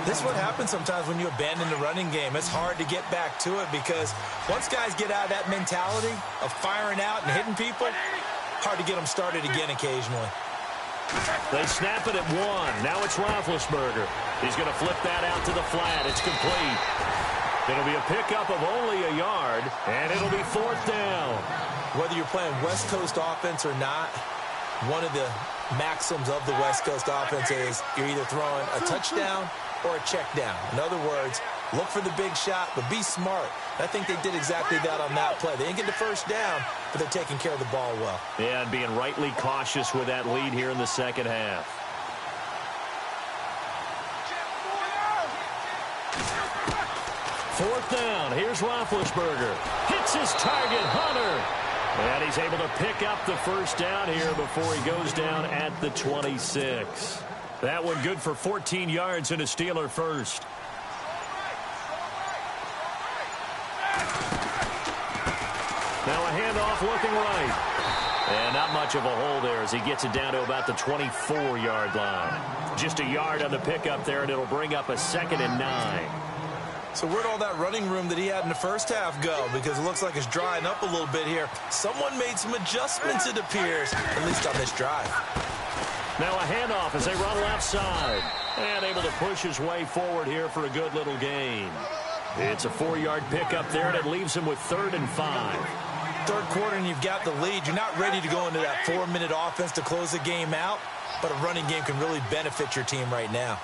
This is what happens sometimes when you abandon the running game. It's hard to get back to it because once guys get out of that mentality of firing out and hitting people, hard to get them started again occasionally. They snap it at 1. Now it's Roethlisberger. He's going to flip that out to the flat. It's complete. It'll be a pickup of only a yard, and it'll be fourth down. Whether you're playing West Coast offense or not, one of the maxims of the West Coast offense is you're either throwing a touchdown or a check down. In other words, look for the big shot, but be smart. I think they did exactly that on that play. They didn't get the first down, but they're taking care of the ball well. Yeah, and being rightly cautious with that lead here in the second half. Fourth down. Here's Roethlisberger. Hits his target, Hunter. And he's able to pick up the first down here before he goes down at the 26. That one good for 14 yards and a Steeler first. Now a handoff looking right. And not much of a hole there as he gets it down to about the 24-yard line. Just a yard on the pickup there, and it'll bring up a 2nd and 9. So where'd all that running room that he had in the first half go? Because it looks like it's drying up a little bit here. Someone made some adjustments, it appears, at least on this drive. Now a handoff as they run left side. And able to push his way forward here for a good little gain. It's a 4-yard pickup there, and it leaves him with 3rd and 5. Third quarter, and you've got the lead. You're not ready to go into that 4-minute offense to close the game out, but a running game can really benefit your team right now.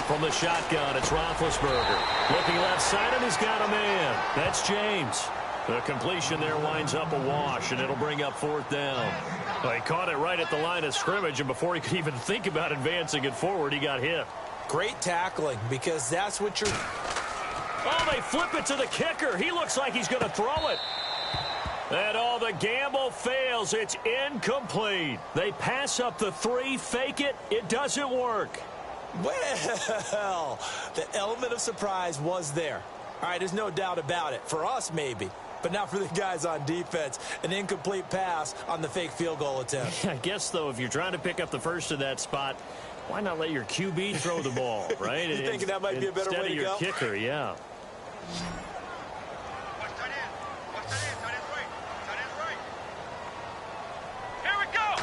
From the shotgun, it's Roethlisberger. Looking left side, and he's got a man. That's James. The completion there winds up a wash, and it'll bring up 4th down. Well, he caught it right at the line of scrimmage, and before he could even think about advancing it forward, he got hit. Great tackling, because that's what you're... Oh, they flip it to the kicker. He looks like he's going to throw it. And all the gamble fails. It's incomplete. They pass up the 3, fake it. It doesn't work. Well, the element of surprise was there. All right, there's no doubt about it. For us, maybe. But not for the guys on defense. An incomplete pass on the fake field goal attempt. I guess, though, if you're trying to pick up the first in that spot, why not let your QB throw the ball, right? You thinking that might be a better way to go? Instead of your kicker, yeah. Here we go.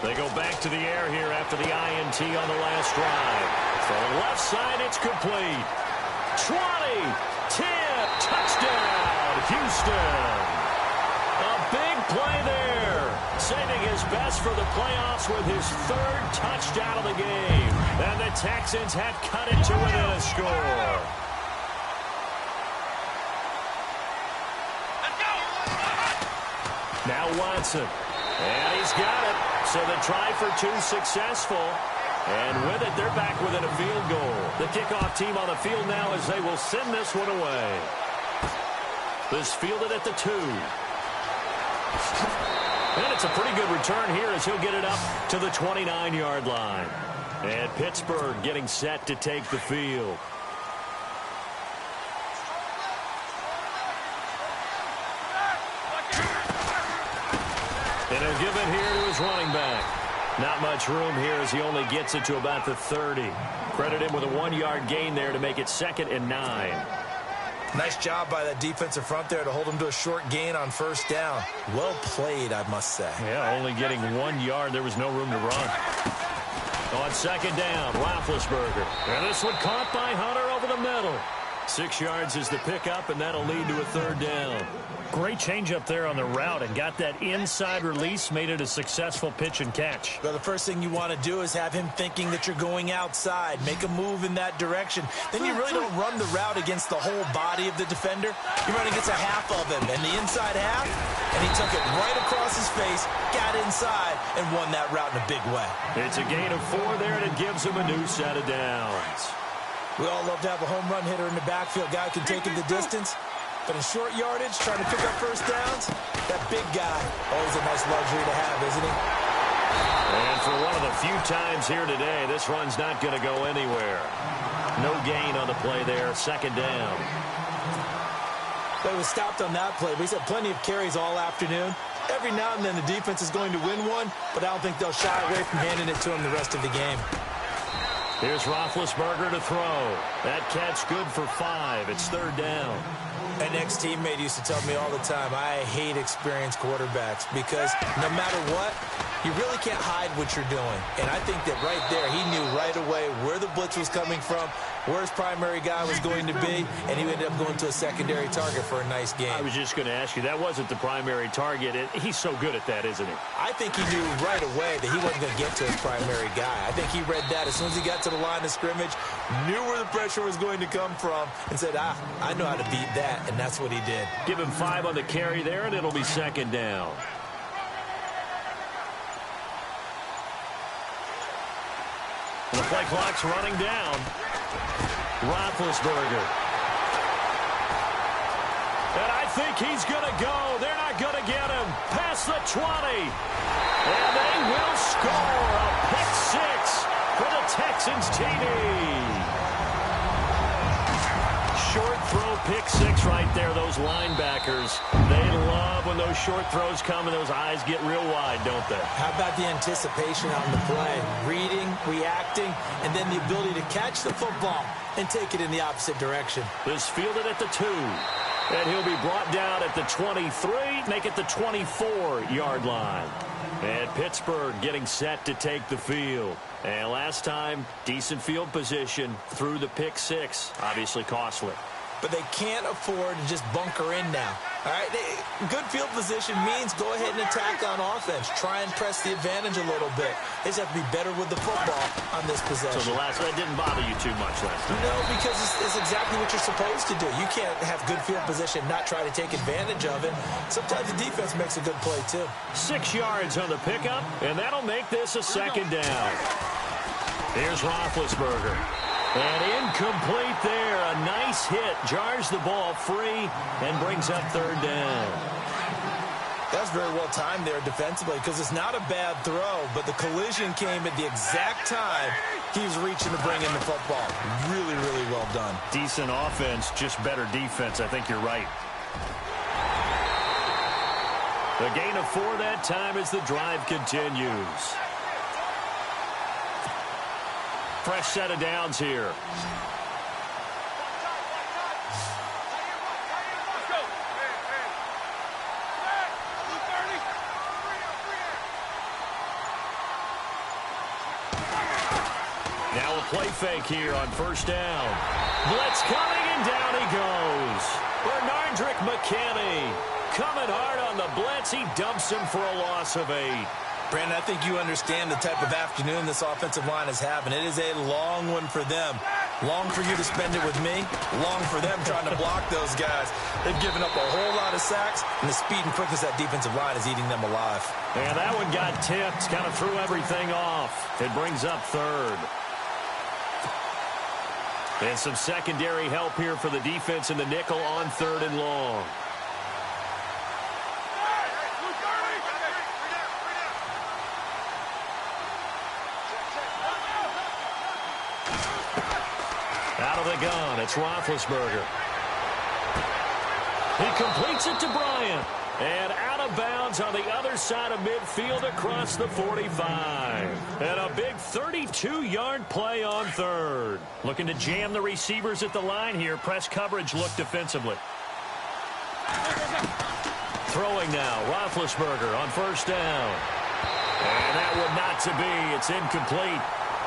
They go back to the air here after the INT on the last drive. From the left side, it's complete. 20, 10, touchdown, Houston. A big play there. Saving his best for the playoffs with his third touchdown of the game. And the Texans have cut it to within a score. Now Watson. And he's got it. So the try for two successful. And with it, they're back within a field goal. The kickoff team on the field now as they will send this one away. This fielded at the 2. And it's a pretty good return here as he'll get it up to the 29-yard line. And Pittsburgh getting set to take the field. And he'll give it here to his running back. Not much room here as he only gets it to about the 30. Credit him with a 1-yard gain there to make it 2nd and 9. Nice job by that defensive front there to hold him to a short gain on first down. Well played, I must say. Yeah, only getting 1 yard. There was no room to run. On 2nd down, Roethlisberger. And this one caught by Hunter over the middle. 6 yards is the pickup, and that'll lead to a 3rd down. Great change up there on the route and got that inside release, made it a successful pitch and catch. Well, the first thing you want to do is have him thinking that you're going outside. Make a move in that direction. Then you really don't run the route against the whole body of the defender. You're running against a half of him, and the inside half, and he took it right across his face, got inside, and won that route in a big way. It's a gain of 4 there, and it gives him a new set of downs. We all love to have a home run hitter in the backfield. Guy can take it the distance. But in short yardage, trying to pick up first downs, that big guy, always a nice luxury to have, isn't he? And for one of the few times here today, this run's not going to go anywhere. No gain on the play there, 2nd down. But he was stopped on that play, but he's had plenty of carries all afternoon. Every now and then the defense is going to win one, but I don't think they'll shy away from handing it to him the rest of the game. Here's Roethlisberger to throw. That catch good for 5. It's 3rd down. An ex-teammate used to tell me all the time, I hate experienced quarterbacks because no matter what, you really can't hide what you're doing. And I think that right there, he knew right away where the blitz was coming from, where his primary guy was going to be, and he ended up going to a secondary target for a nice game. I was just going to ask you, that wasn't the primary target. He's so good at that, isn't he? I think he knew right away that he wasn't going to get to his primary guy. I think he read that as soon as he got to the line of scrimmage, knew where the pressure was going to come from, and said, I know how to beat that. And that's what he did. Give him 5 on the carry there, and it'll be 2nd down. The play clock's running down. Roethlisberger. And I think he's going to go. They're not going to get him. Past the 20. And they will score a pick 6 for the Texans TD. Short throw, pick 6 right there. Those linebackers, they love when those short throws come and those eyes get real wide, don't they? How about the anticipation on the play? Reading, reacting, and then the ability to catch the football and take it in the opposite direction. This fielded at the 2. And he'll be brought down at the 23, make it the 24-yard line. And Pittsburgh getting set to take the field. And last time, decent field position through the pick 6. Obviously costly. But they can't afford to just bunker in now. All right, good field position means go ahead and attack on offense. Try and press the advantage a little bit. They just have to be better with the football on this possession. So that didn't bother you too much last time? No, because it's exactly what you're supposed to do. You can't have good field position, not try to take advantage of it. Sometimes the defense makes a good play, too. 6 yards on the pickup, and that'll make this a 2nd down. Here's Roethlisberger. And incomplete there. A nice hit. Jars the ball free and brings up 3rd down. That was very well timed there defensively because it's not a bad throw, but the collision came at the exact time he was reaching to bring in the football. Really, really well done. Decent offense, just better defense. I think you're right. The gain of 4 that time as the drive continues. Fresh set of downs here. Now a play fake here on first down. Blitz coming, and down he goes. Bernardrick McKinney coming hard on the blitz. He dumps him for a loss of 8. Brandon, I think you understand the type of afternoon this offensive line is having. It is a long one for them. Long for you to spend it with me. Long for them trying to block those guys. They've given up a whole lot of sacks, and the speed and quickness of that defensive line is eating them alive. And that one got tipped. Kind of threw everything off. It brings up third. And some secondary help here for the defense in the nickel on 3rd and long. Out of the gun, it's Roethlisberger. He completes it to Bryant. And out of bounds on the other side of midfield across the 45. And a big 32-yard play on 3rd. Looking to jam the receivers at the line here. Press coverage look defensively. Throwing now, Roethlisberger on first down. And that one not to be. It's incomplete.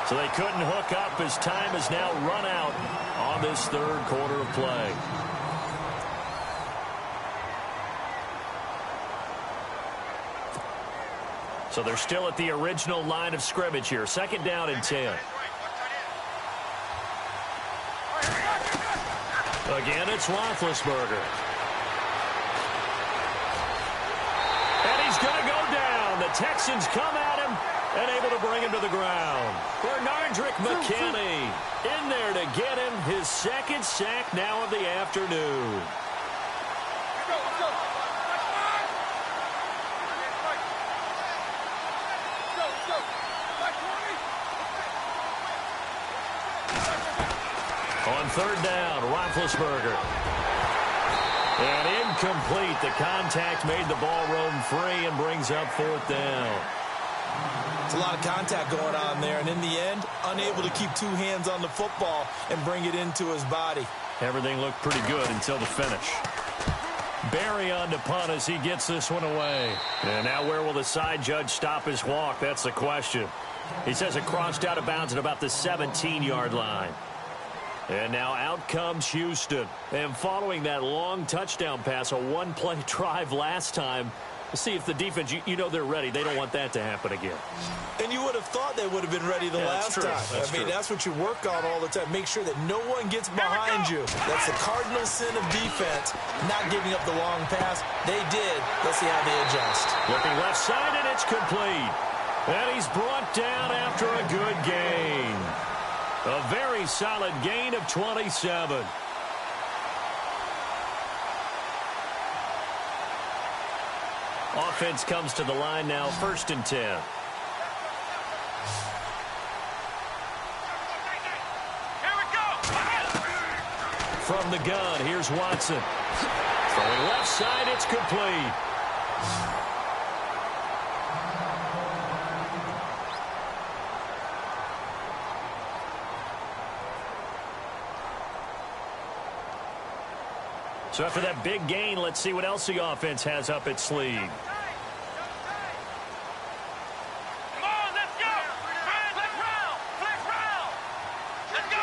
So they couldn't hook up as time has now run out on this 3rd quarter of play. So they're still at the original line of scrimmage here. 2nd down and 10. Again, it's Roethlisberger. And he's going to go down. The Texans come at him and able to bring him to the ground. Bernardrick McKinney in there to get him his 2nd sack now of the afternoon. On 3rd down, Roethlisberger. And incomplete. The contact made the ball roam free and brings up 4th down. It's a lot of contact going on there, and in the end, unable to keep 2 hands on the football and bring it into his body. Everything looked pretty good until the finish. Barry on to punt as he gets this one away. And now where will the side judge stop his walk? That's the question. He says it crossed out of bounds at about the 17-yard line. And now out comes Houston. And following that long touchdown pass, a 1-play drive last time, see if the defense, you know they're ready. They don't want that to happen again. And you would have thought they would have been ready the last time. I mean, that's what you work on all the time. Make sure that no one gets behind you. That's the cardinal sin of defense, not giving up the long pass. They did. Let's see how they adjust. Looking left side, and it's complete. And he's brought down after a good gain. A very solid gain of 27. Offense comes to the line now, 1st and 10. Here we go. From the gun, here's Watson. Throwing left side, it's complete. So after that big gain, let's see what else the offense has up its sleeve. Come on, let's go. Flip round. Let's go.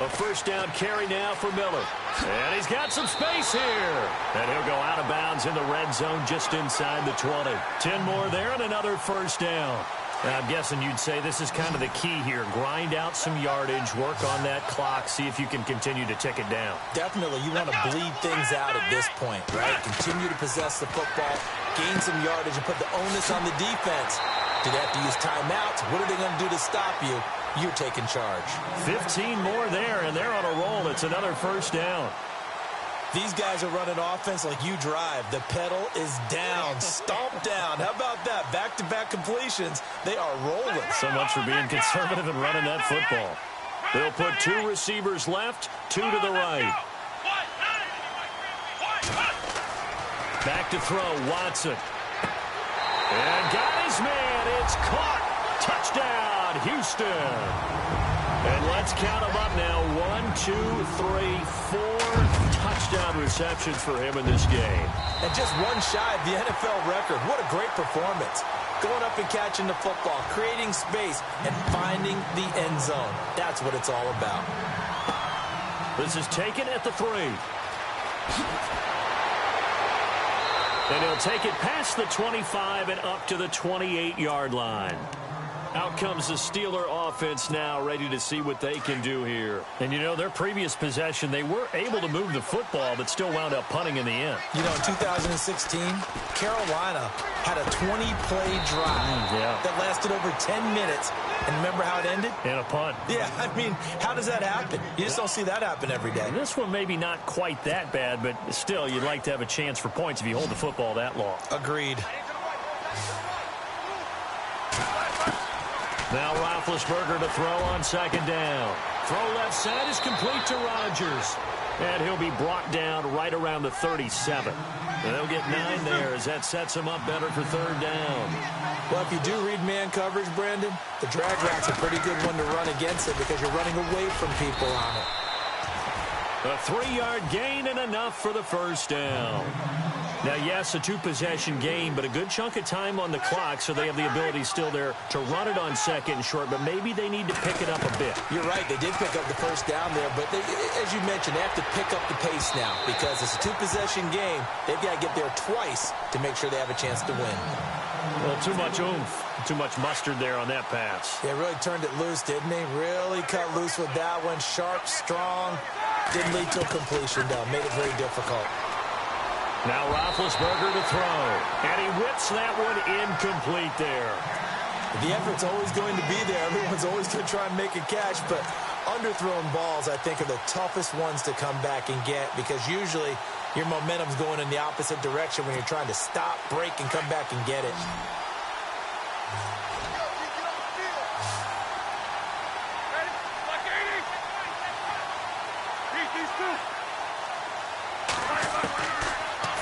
A 1st down carry now for Miller. And he's got some space here. And he'll go out of bounds in the red zone just inside the 20. 10 more there and another 1st down. I'm guessing you'd say this is kind of the key here. Grind out some yardage, work on that clock, see if you can continue to tick it down. Definitely. You want to bleed things out at this point, right? Continue to possess the football, gain some yardage, and put the onus on the defense. Do they have to use timeouts? What are they going to do to stop you? You're taking charge. 15 more there, and they're on a roll. It's another 1st down. These guys are running offense like you drive. The pedal is down, stomp down. How about that? Back-to-back completions. They are rolling. So much for being conservative and running that football. They'll put 2 receivers left, 2 to the right. Back to throw, Watson. And got his man. It's caught. Touchdown, Houston. And let's count them up now. 1, 2, 3, 4 touchdown receptions for him in this game. And just one shy of the NFL record. What a great performance. going up and catching the football, creating space, and finding the end zone. That's what it's all about. This is taken at the 3. And he'll take it past the 25 and up to the 28-yard line. Out comes the Steeler offense now, ready to see what they can do here. And, you know, their previous possession, they were able to move the football, but still wound up punting in the end. You know, in 2016, Carolina had a 20-play drive that lasted over 10 minutes. And remember how it ended? In a punt. Yeah, I mean, how does that happen? You just don't see that happen every day. And this one maybe not quite that bad, but still, you'd like to have a chance for points if you hold the football that long. Agreed. Now Roethlisberger to throw on 2nd down. Throw left side is complete to Rodgers. And he'll be brought down right around the 37. And they'll get 9 there as that sets him up better for 3rd down. Well, if you do read man coverage, Brandon, the drag route's a pretty good one to run against it because you're running away from people on it. A 3-yard gain and enough for the 1st down. Now, yes, a 2-possession game, but a good chunk of time on the clock, so they have the ability still there to run it on 2nd and short, but maybe they need to pick it up a bit. You're right. They did pick up the 1st down there, but they, as you mentioned, they have to pick up the pace now because it's a 2-possession game. They've got to get there twice to make sure they have a chance to win. Well, too much oomph, too much mustard there on that pass. They really turned it loose, didn't they? Really cut loose with that one. Sharp, strong. Didn't lead to a completion, though. Made it very difficult. Now Roethlisberger to throw. And he whips that one incomplete there. The effort's always going to be there. Everyone's always going to try and make a catch, but underthrown balls, I think, are the toughest ones to come back and get because usually your momentum's going in the opposite direction when you're trying to stop, break, and come back and get it.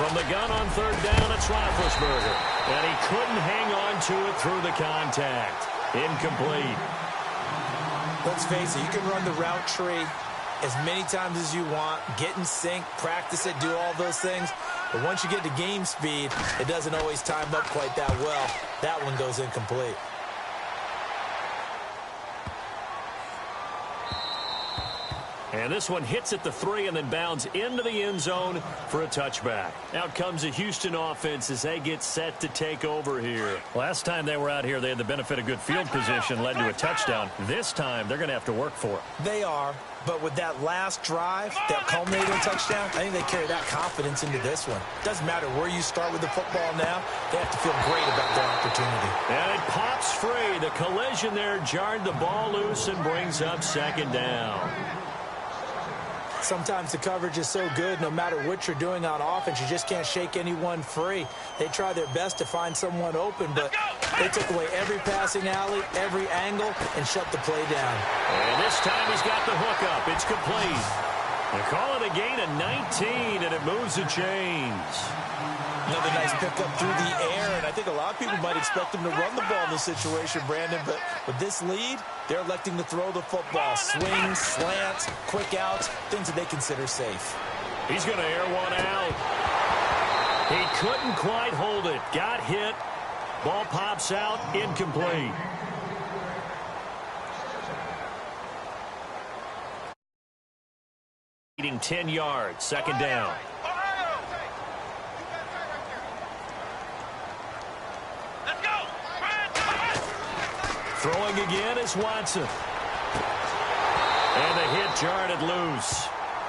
From the gun on 3rd down, it's Roethlisberger. And he couldn't hang on to it through the contact. Incomplete. Let's face it, you can run the route tree as many times as you want, get in sync, practice it, do all those things. But once you get to game speed, it doesn't always time up quite that well. That one goes incomplete. And this one hits at the 3 and then bounds into the end zone for a touchback. Out comes the Houston offense as they get set to take over here. Last time they were out here, they had the benefit of good field position, led to a touchdown. This time, they're going to have to work for it. They are, but with that last drive, that culminating touchdown, I think they carry that confidence into this one. Doesn't matter where you start with the football now, they have to feel great about their opportunity. And it pops free. The collision there jarred the ball loose and brings up 2nd down. Sometimes the coverage is so good, no matter what you're doing on offense, you just can't shake anyone free. They try their best to find someone open, but they took away every passing alley, every angle, and shut the play down. And this time he's got the hook up. It's complete. They call it a gain of 19, and it moves the chains. Another nice pickup through the air, and I think a lot of people might expect them to run the ball in this situation, Brandon, but with this lead, they're electing to throw the football. Swings, slants, quick outs, things that they consider safe. He's going to air one out. He couldn't quite hold it. Got hit. Ball pops out. Incomplete. Leading 10 yards. 2nd down. Throwing again is Watson. And the hit jarred it loose.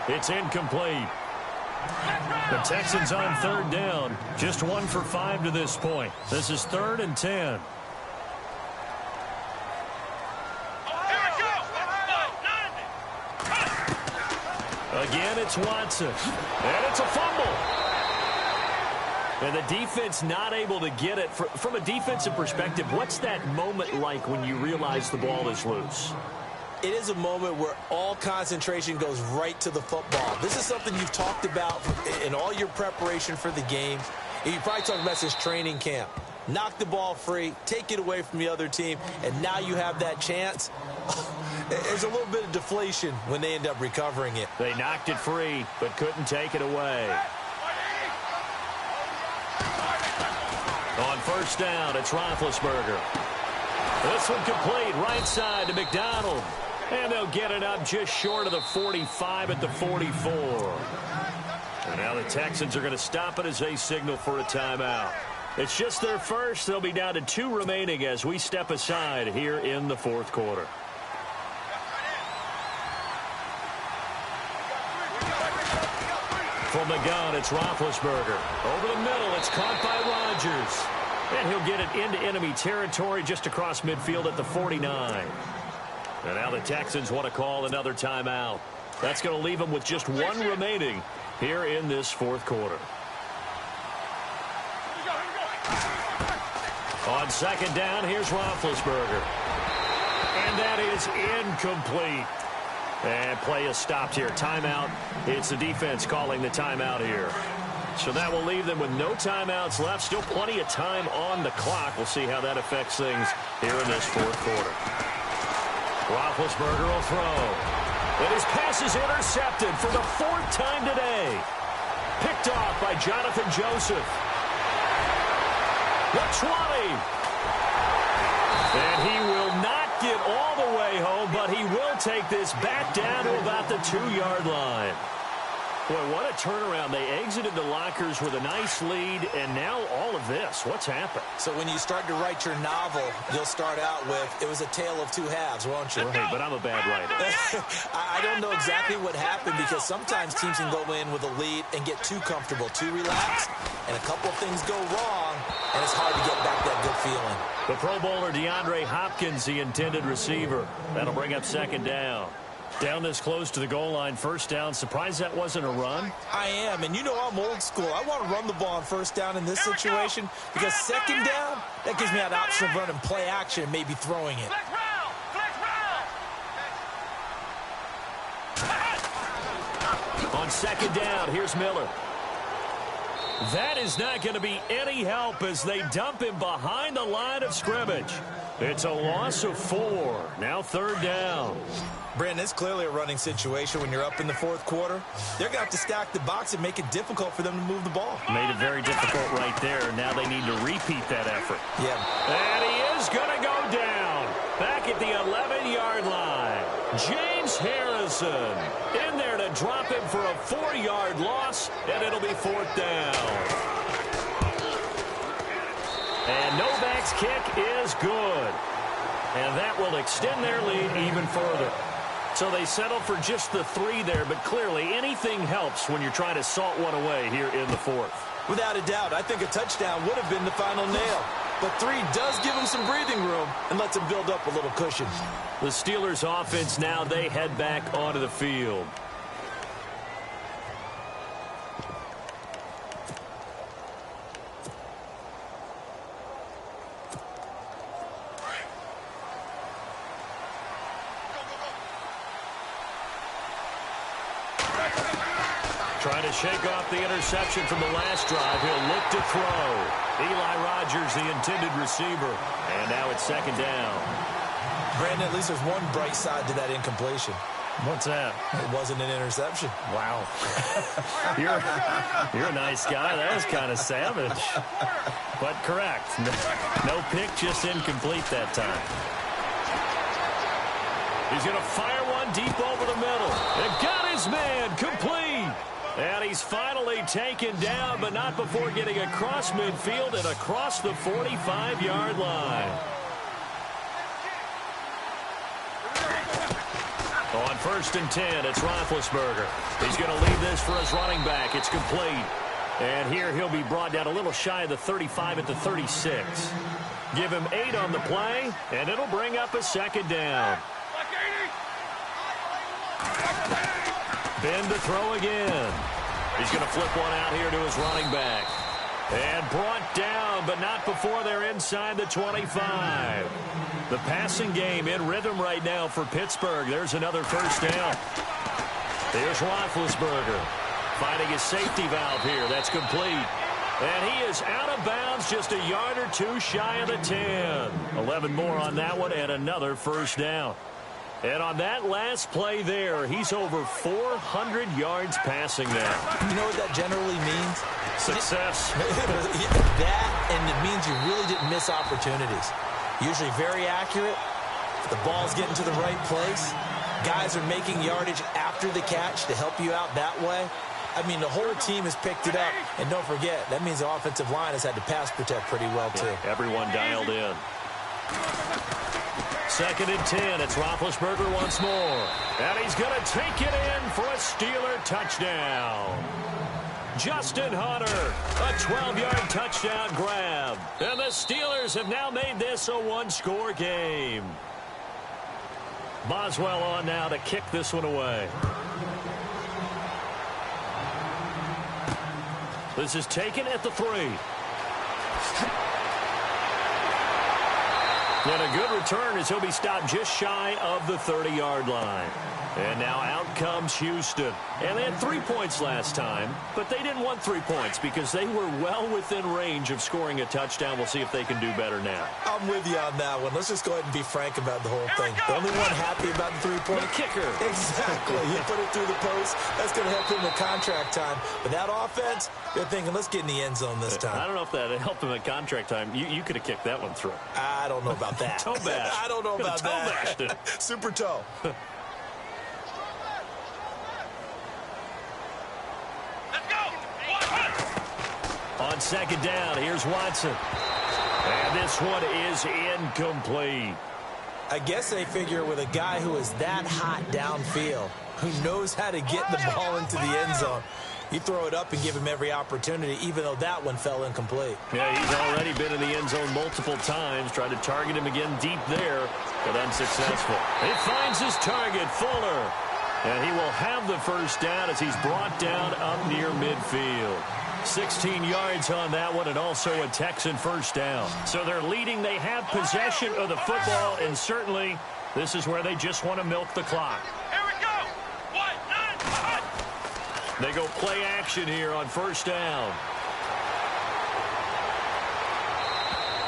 It's incomplete. The Texans on 3rd down. Just 1 for 5 to this point. This is 3rd and 10. Again, it's Watson. And it's a fumble. And the defense not able to get it. From a defensive perspective, what's that moment like when you realize the ball is loose? It is a moment where all concentration goes right to the football. This is something you've talked about in all your preparation for the game. You probably talked about since training camp. Knock the ball free, take it away from the other team, and now you have that chance. There's a little bit of deflation when they end up recovering it. They knocked it free, but couldn't take it away. On first down, it's Roethlisberger. This one complete, right side to McDonald. And they'll get it up just short of the 45 at the 44. And now the Texans are going to stop it as they signal for a timeout. It's just their first. They'll be down to 2 remaining as we step aside here in the fourth quarter. From the gun, it's Roethlisberger. Over the middle, it's caught by Rodgers. And he'll get it into enemy territory just across midfield at the 49. And now the Texans want to call another timeout. That's going to leave them with just 1 remaining here in this fourth quarter. On second down, here's Roethlisberger. And that is incomplete. And play is stopped here. Timeout. It's the defense calling the timeout here. So that will leave them with no timeouts left. Still plenty of time on the clock. We'll see how that affects things here in this fourth quarter. Roethlisberger will throw. And his pass is intercepted for the 4th time today. Picked off by Jonathan Joseph. The 20. And he will not get all the way home, but he will take this back down to about the 2-yard line. Boy, what a turnaround. They exited the lockers with a nice lead, and now all of this. What's happened? So when you start to write your novel, you'll start out with, it was a tale of 2 halves, won't you? Right, but I'm a bad writer. I don't know exactly what happened because sometimes teams can go in with a lead and get too comfortable, too relaxed, and a couple of things go wrong, and it's hard to get back that good feeling. The Pro Bowler DeAndre Hopkins, the intended receiver. That'll bring up second down. Down this close to the goal line, first down. Surprised that wasn't a run? I am, and you know I'm old school. I want to run the ball on first down in this situation because second down, that gives me that option of running play action and maybe throwing it. On second down, here's Miller. That is not going to be any help as they dump him behind the line of scrimmage. It's a loss of 4. Now third down. Brandon, it's clearly a running situation when you're up in the fourth quarter. They're going to have to stack the box and make it difficult for them to move the ball. Made it very difficult right there. Now they need to repeat that effort. Yeah. And he is going to go down. Back at the 11-yard line. James Harrison in there to drop him for a 4-yard loss, and it'll be fourth down. And Novak's kick is good. And that will extend their lead even further. So they settle for just the 3 there, but clearly anything helps when you're trying to salt one away here in the fourth. Without a doubt, I think a touchdown would have been the final nail. But 3 does give them some breathing room and lets them build up a little cushion. The Steelers offense now, they head back onto the field. Trying to shake off the interception from the last drive. He'll look to throw. Eli Rodgers, the intended receiver. And now it's second down. Brandon, at least there's one bright side to that incompletion. What's that? It wasn't an interception. Wow. You're a nice guy. That was kind of savage. But correct. No pick, just incomplete that time. He's going to fire one deep over the middle. And got his man complete. And he's finally taken down, but not before getting across midfield and across the 45-yard line. On first and 10, it's Roethlisberger. He's going to leave this for his running back. It's complete. And here he'll be brought down a little shy of the 35 at the 36. Give him 8 on the play, and it'll bring up a second down. Ben to throw again. He's going to flip one out here to his running back. And brought down, but not before they're inside the 25. The passing game in rhythm right now for Pittsburgh. There's another first down. Here's Roethlisberger finding his safety valve here. That's complete. And he is out of bounds just a yard or 2 shy of the 10. 11 more on that one and another first down. And on that last play there, he's over 400 yards passing now. You know what that generally means? Success. That, and it means you really didn't miss opportunities. Usually very accurate. The ball's getting to the right place. Guys are making yardage after the catch to help you out that way. I mean, the whole team has picked it up. And don't forget, that means the offensive line has had to pass protect pretty well, too. Yeah, everyone dialed in. 2nd and 10. It's Roethlisberger once more. And he's going to take it in for a Steeler touchdown. Justin Hunter, a 12-yard touchdown grab. And the Steelers have now made this a one-score game. Boswell on now to kick this one away. This is taken at the 3. And a good return as he'll be stopped just shy of the 30-yard line. And now out comes Houston. And they had 3 points last time, but they didn't want 3 points because they were well within range of scoring a touchdown. We'll see if they can do better now. I'm with you on that one. Let's just go ahead and be frank about the whole thing. The only one happy about the 3-point. The kicker. Exactly. He put it through the post. That's going to help him in contract time. But that offense, they're thinking, let's get in the end zone this time. I don't know if that helped him at contract time. You could have kicked that one through. I don't know about that. Toe bash. I don't know about toe that. Bashed it. Super toe. On 2nd down, here's Watson. And this one is incomplete. I guess they figure with a guy who is that hot downfield, who knows how to get the ball into the end zone, you throw it up and give him every opportunity, even though that one fell incomplete. Yeah, he's already been in the end zone multiple times, tried to target him again deep there, but unsuccessful. He finds his target, Fuller. And he will have the first down as he's brought down up near midfield. 16 yards on that one, and also a Texan first down. So they're leading. They have possession of the football, and certainly this is where they just want to milk the clock. Here we go. 1, 9, They go play action here on first down.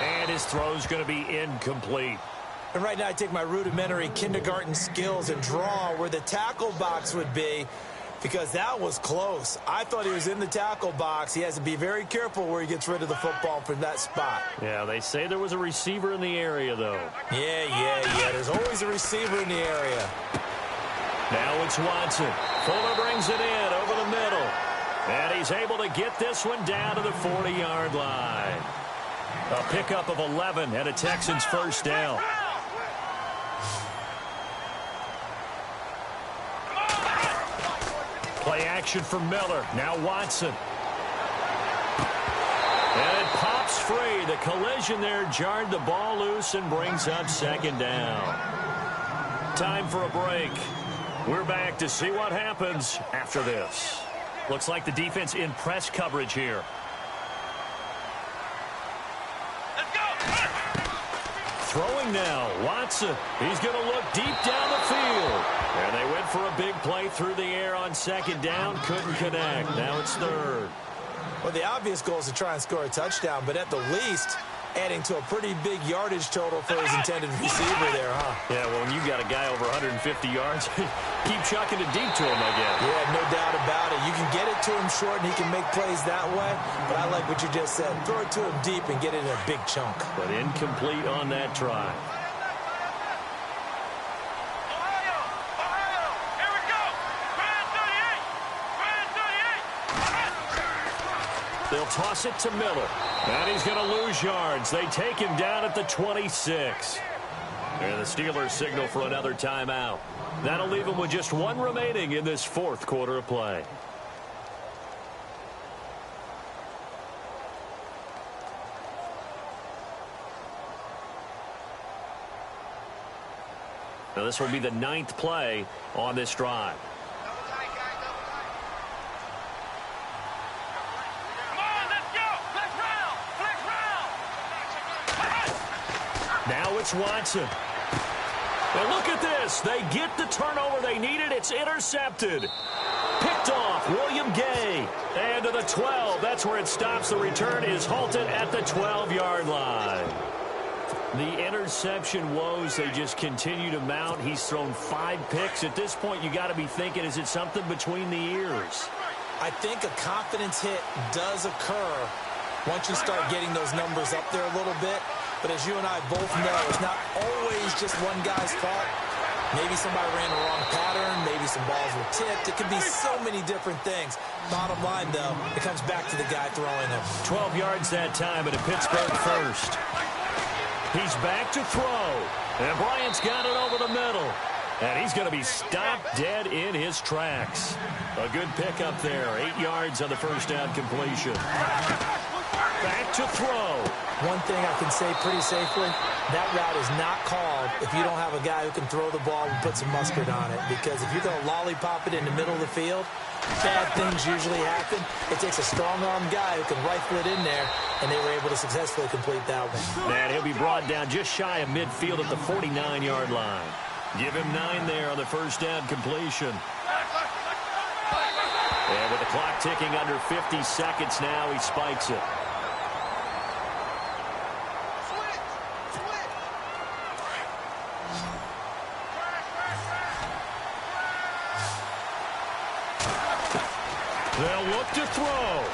And his throw's going to be incomplete. And right now I take my rudimentary kindergarten skills and draw where the tackle box would be, because that was close. I thought he was in the tackle box. He has to be very careful where he gets rid of the football from that spot. Yeah, they say there was a receiver in the area, though. Yeah. There's always a receiver in the area. Now it's Watson. Fuller brings it in over the middle. And he's able to get this one down to the 40-yard line. A pickup of 11 and a Texans first down. Play action for Miller. Now Watson. And it pops free. The collision there jarred the ball loose and brings up 2nd down. Time for a break. We're back to see what happens after this. Looks like the defense in press coverage here. let's go. Throwing now, Watson. He's going to look deep down the field. And they went for a big play through the air on 2nd down. Couldn't connect. Now it's 3rd. Well, the obvious goal is to try and score a touchdown, but at the least, adding to a pretty big yardage total for his intended receiver there, huh? Yeah, well, when you got a guy over 150 yards, keep chucking it deep to him, I guess. Yeah, no doubt about it. You can get it to him short, and he can make plays that way, but I like what you just said. Throw it to him deep and get it in a big chunk. But incomplete on that try. Ohio, here we go. Grand 38. They'll toss it to Miller. And he's going to lose yards. They take him down at the 26. And the Steelers signal for another timeout. That'll leave them with just one remaining in this 4th quarter of play. Now this will be the 9th play on this drive. Now it's Watson. And look at this. They get the turnover they needed. It's intercepted. Picked off William Gay. And to the 12. That's where it stops. The return is halted at the 12-yard line. The interception woes, they just continue to mount. He's thrown 5 picks. At this point, you got to be thinking, is it something between the ears? I think a confidence hit does occur once you start getting those numbers up there a little bit. But as you and I both know, it's not always just one guy's fault. Maybe somebody ran the wrong pattern. Maybe some balls were tipped. It could be so many different things. Bottom line, though, it comes back to the guy throwing them. 12 yards that time at a Pittsburgh first. He's back to throw. And Bryant's got it over the middle. And he's going to be stopped dead in his tracks. A good pickup there. 8 yards on the first down completion. Back to throw. One thing I can say pretty safely, that route is not called if you don't have a guy who can throw the ball and put some mustard on it. Because if you're going to lollipop it in the middle of the field, bad things usually happen. It takes a strong-arm guy who can rifle it in there, and they were able to successfully complete that one. And he'll be brought down just shy of midfield at the 49-yard line. Give him 9 there on the first down completion. And with the clock ticking under 50 seconds now, he spikes it. They'll look to throw.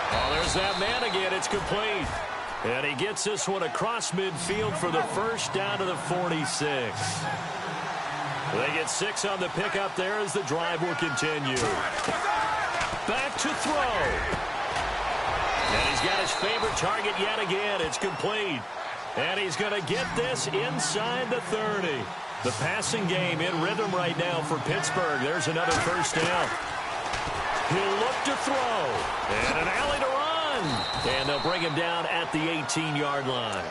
Oh, there's that man again. It's complete. And he gets this one across midfield for the first down to the 46. They get 6 on the pickup there as the drive will continue. Back to throw. And he's got his favorite target yet again. It's complete. And he's going to get this inside the 30. The passing game in rhythm right now for Pittsburgh. There's another first down. He'll look to throw. And an alley to run. And they'll bring him down at the 18-yard line.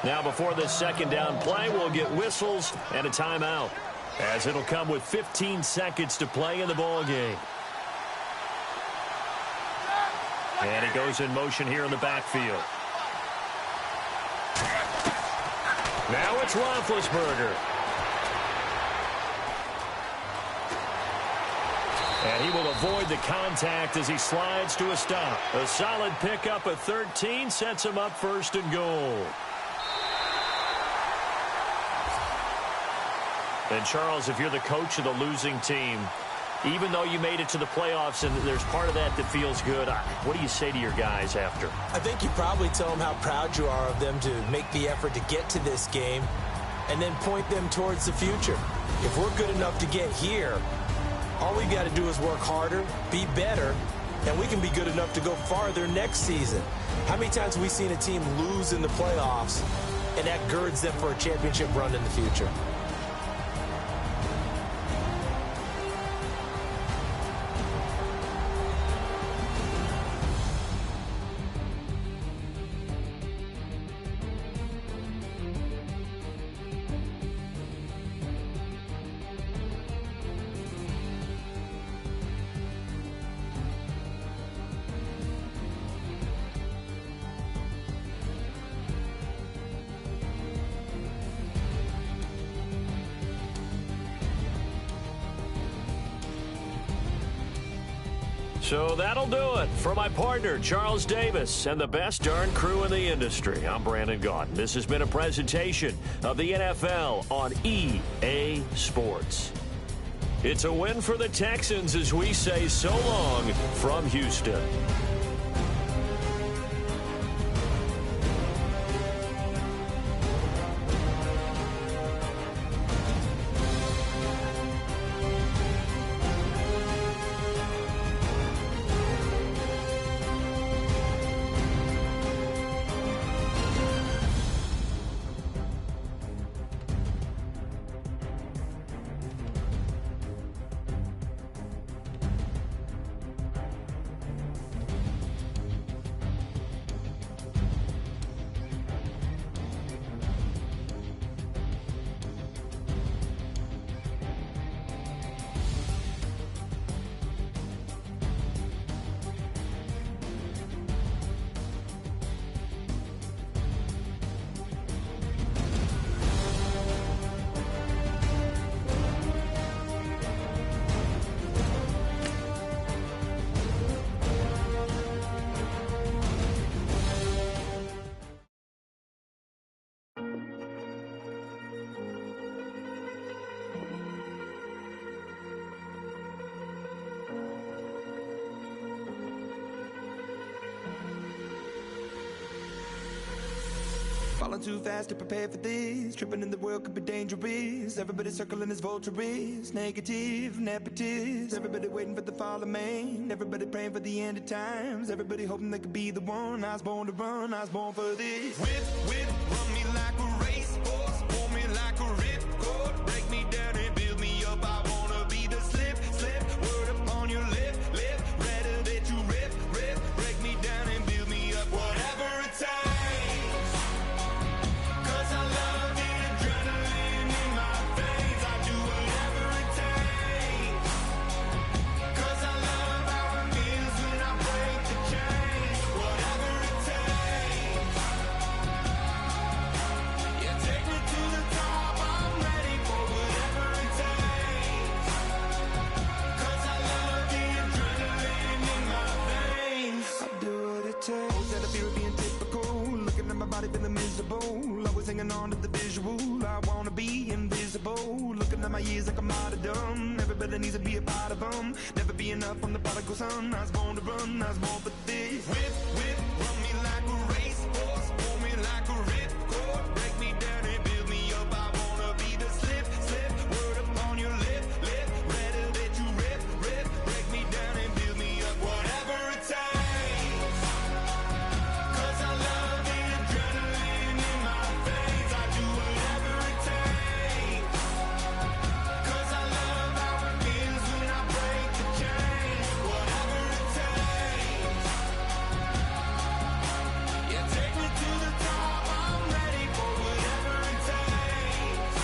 Now, before this second down play, we'll get whistles and a timeout, as it'll come with 15 seconds to play in the ball game. And he goes in motion here in the backfield. Now it's Roethlisberger. And he will avoid the contact as he slides to a stop. A solid pickup at 13 sets him up first and goal. And, Charles, if you're the coach of the losing team, even though you made it to the playoffs and there's part of that that feels good, what do you say to your guys after? I think you probably tell them how proud you are of them to make the effort to get to this game and then point them towards the future. If we're good enough to get here, all we got to do is work harder, be better, and we can be good enough to go farther next season. How many times have we seen a team lose in the playoffs, and that girds them for a championship run in the future? So that'll do it for my partner, Charles Davis, and the best darn crew in the industry. I'm Brandon Gaudin. This has been a presentation of the NFL on EA Sports. It's a win for the Texans as we say so long from Houston. Falling too fast to prepare for this. Tripping in the world could be dangerous. Everybody circling as vultures. Negative, nepotist. Everybody waiting for the fall of man. Everybody praying for the end of times. Everybody hoping they could be the one. I was born to run, I was born for this. Whip, whip, run me like a racehorse. Pull me like a ripcord. Break me down and build me up. I wanna be the slip, slip. Word upon your lip, lip. Rather that you rip, rip. Break me down and build me up. Whatever it takes. 'Cause I love the adrenaline in my veins. I do whatever it takes. 'Cause I love how it feels when I break the chains. Whatever it takes. Yeah, take me to the top. I'm ready for whatever it takes. 'Cause I love the adrenaline in my veins. I do what it takes. Always had a fear of being typical. Looking at my body feeling miserable. Always hanging on to the visual. I wanna be invisible. Looking at my years like I'm martyrdom. Everybody needs to be a part of them. Never be enough from the prodigal son. I was born to run, I was born for this. Whip, whip, run me like a racehorse. Pull me like a ripcord. Break me down and build me up. I wanna be the slip, slip. Word upon your lip, lip. Rather that you rip, rip. Break me down and build me up. Whatever it takes. 'Cause I love the adrenaline in my veins. I do whatever it takes. 'Cause I love how it feels when I break the chains. Whatever it takes. Yeah, take me to the top. I'm ready for whatever it takes.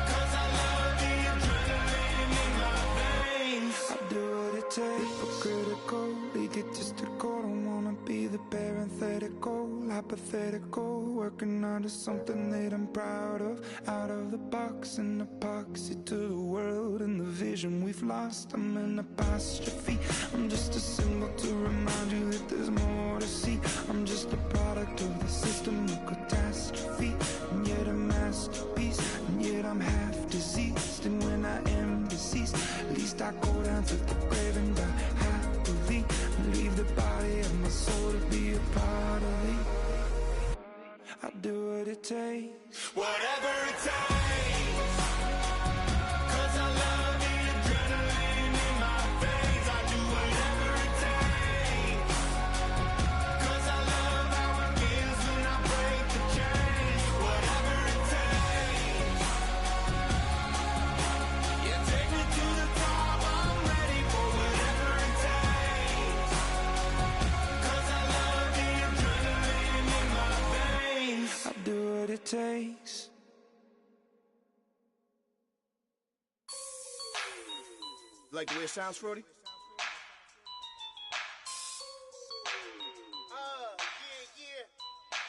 'Cause I love the adrenaline in my veins. I do what it takes. Hypocritical, egotistical. Don't wanna be the parenthetical, hypothetical. Working under something that I'm proud of. Out of the box, an epoxy to the world and the vision we've lost. I'm an apostrophe. I'm just a symbol to remind you that there's more to see. I'm just a product of the system of catastrophe, and yet a masterpiece, and yet I'm half diseased. And when I am deceased, at least I go down to the grave and die happily, and leave the body of my soul to be a part of me. I do what it takes. Whatever it takes. 'Cause I love the adrenaline in my veins. I do whatever it takes. 'Cause I love how it feels when I break the chains. Whatever it takes. Yeah, take me to the top. I'm ready for whatever it takes. 'Cause I love the adrenaline in my veins. I do what it takes. Like the way it sounds, Frody?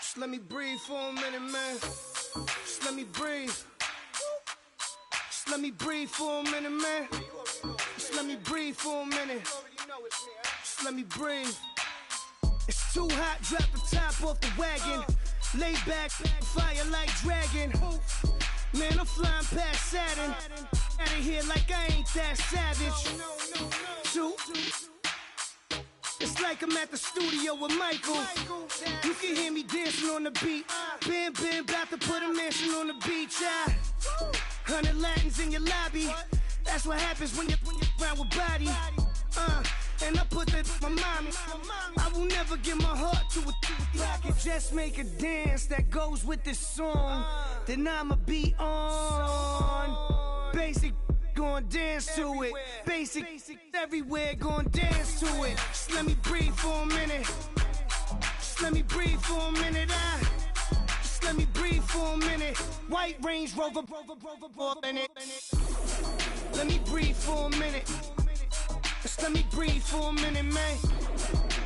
Just let me breathe for a minute, man. Just let me breathe. Just let me breathe for a minute, man. Just let me breathe for a minute. Just let me breathe. It's too hot, drop the top off the wagon. Lay back, fire like dragon. Man, I'm flying past Saturn. Out of here like I ain't that savage. Two. It's like I'm at the studio with Michael. You can hear me dancing on the beat. Bam, bam, about to put a mansion on the beach. 100 Latins in your lobby. That's what happens when you're around with body. And I put that in my mommy. I will never give my heart to a I can just make a dance that goes with this song. Then I'ma be on. Basic, gon' dance to it. Basic, everywhere, gon' dance to it. Just let me breathe for a minute. Just let me breathe for a minute. Just let me breathe for a minute. White Range Rover, in it. Let me breathe for a minute. Just let me breathe for a minute, man.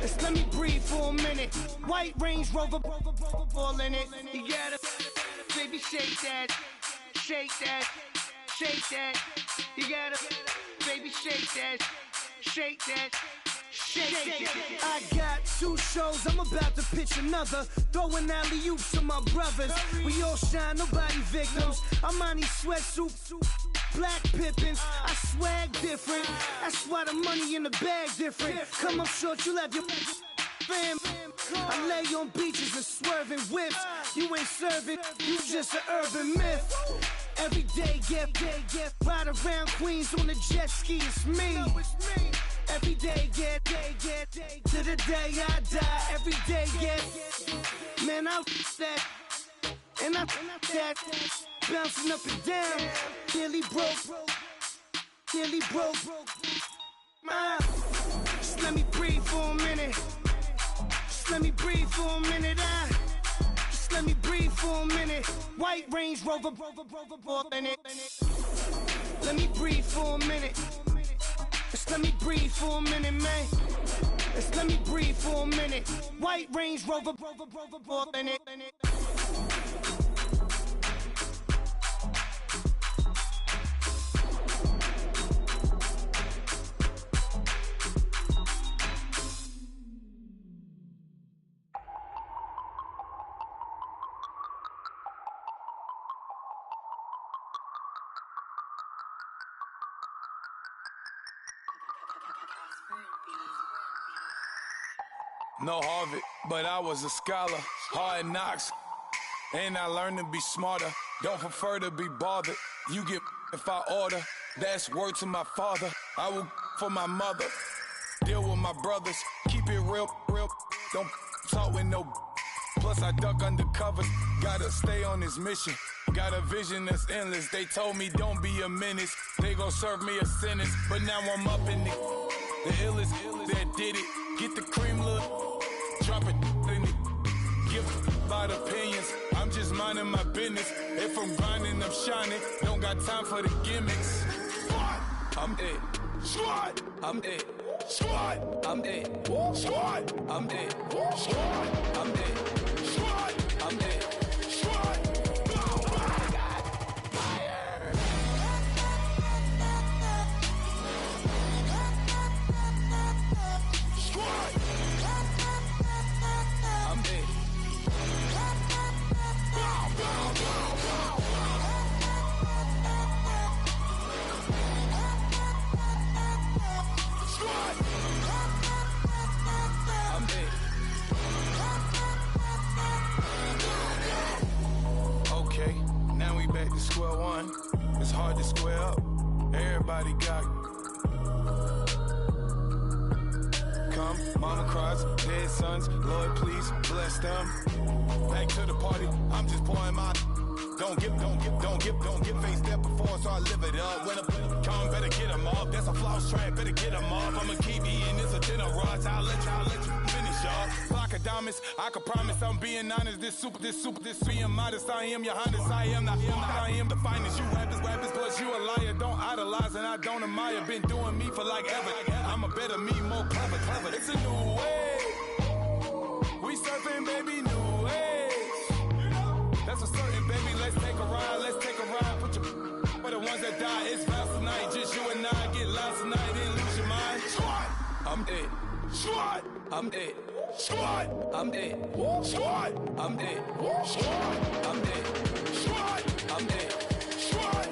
Just let me breathe for a minute. White Range Rover, all in it. You gotta, baby, shake that, shake that, shake that. You gotta, baby, shake that, shake that. Shake. I got 2 shows, I'm about to pitch another. Throwing alley-oops to my brothers. We all shine, nobody victims. I'm on these sweatsuits, black Pippins. I swag different. That's why the money in the bag different. Come up short, you'll have your fam. I lay on beaches and swerving whips. You ain't serving, you just an urban myth. Every day, get, ride around Queens on a jet ski, it's me. Every day, get, to the day I die. Every day, get, man, I that, and I that, bouncing up and down, nearly broke. Just let me breathe for a minute. Just let me breathe for a minute. Just let me breathe for a minute. White Range Rover, in it. Let me breathe for a minute. Just let me breathe for a minute, man. Just let me breathe for a minute. White Range Rover, in it. No Harvard, but I was a scholar. Hard knocks, and I learned to be smarter. Don't prefer to be bothered. You get if I order. That's word to my father. I will for my mother. Deal with my brothers. Keep it real. Don't talk with no. Plus I duck under covers. Gotta stay on this mission. Got a vision that's endless. They told me don't be a menace. They gon' serve me a sentence. But now I'm up in the illest that did it. Get the cream look. Drop it in it. Give about opinions. I'm just minding my business. If I'm grinding, I'm shining. Don't got time for the gimmicks. I'm it. Squad. I'm it. Squad. I'm it. Squad. I'm it. Squad. I'm it. Squad. I'm it. Squad. Square one, it's hard to square up. Everybody got come, mama cries, dead sons. Lord, please bless them. Back to the party, I'm just pouring my. Don't get faced up before, so I live it up. When a come, better get them up. That's a floss track, better get them up. I'ma keep eating this a dinner rush. I'll let you finish up. Block of diamonds, I can promise I'm being honest. This being modest. I am your highness. I am the finest. You rappers, plus you a liar. Don't idolize and I don't admire. Been doing me for like ever. I'm a better me, more clever. It's a new way. We surfing, baby, new age. That's a certain, baby. Let's take a ride. Put your for the ones that die. It's fast tonight. Just you and I get lost tonight. Then lose your mind. Squad. I'm it. Squad. I'm it. Squad. I'm it. Squad. I'm it. Squad. I'm it. Squad. I'm it. Squad.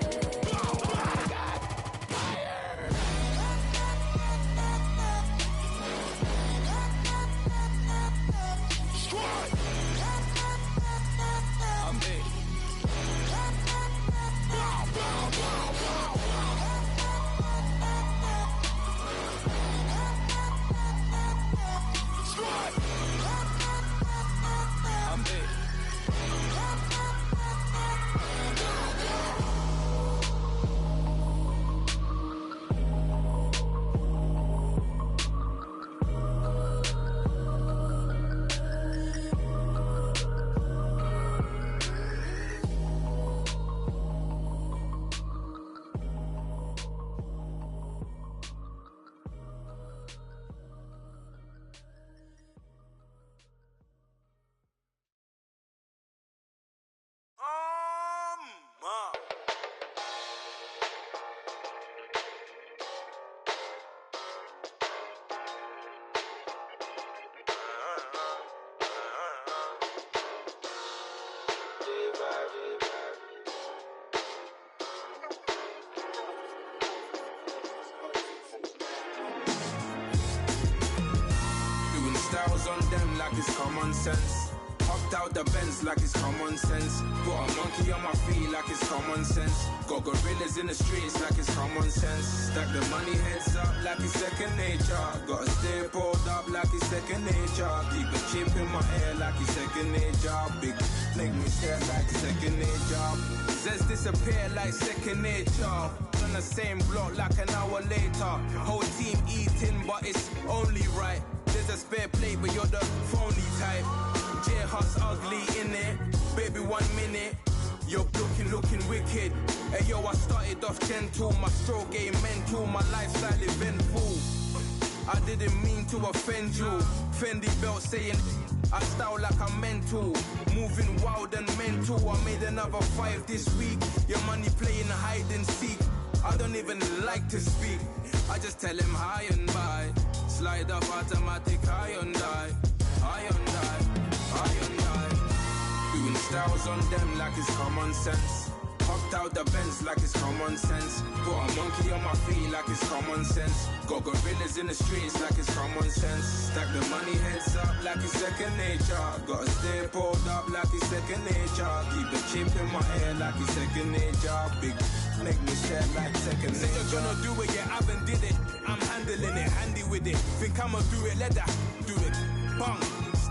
them like it's common sense. Hopped out the Benz like it's common sense. Put a monkey on my feet like it's common sense. Got gorillas in the streets like it's common sense. Stack the money heads up like it's second nature. Gotta stay pulled up like it's second nature. Keep a chip in my ear like it's second nature. Big make me stare like second nature. Says disappear like second nature. On the same block like an hour later. Whole team eating but it's only right. There's a spare plate but you're the phony type. J-Hut's ugly in it. Baby 1 minute. You're looking wicked. Hey yo, I started off gentle. My stroke game mental. My lifestyle eventful. I didn't mean to offend you. Fendi belt saying I style like I'm mental. Moving wild and mental. I made another 5 this week. Your money playing hide and seek. I don't even like to speak. I just tell him hi and bye. Slide off automatic Hyundai. Hyundai. Doing styles on them like it's common sense. Hopped out the Benz like it's common sense. Put a monkey on my feet like it's common sense. Got gorillas in the streets like it's common sense. Stack the money heads up like it's second nature. Gotta stay pulled up like it's second nature. Keep a chip in my ear like it's second nature. Big make me share like second nature. Say you're gonna do it, yeah, I haven't did it. I'm handling it, handy with it. Think I'ma do it, let that do it. Bang.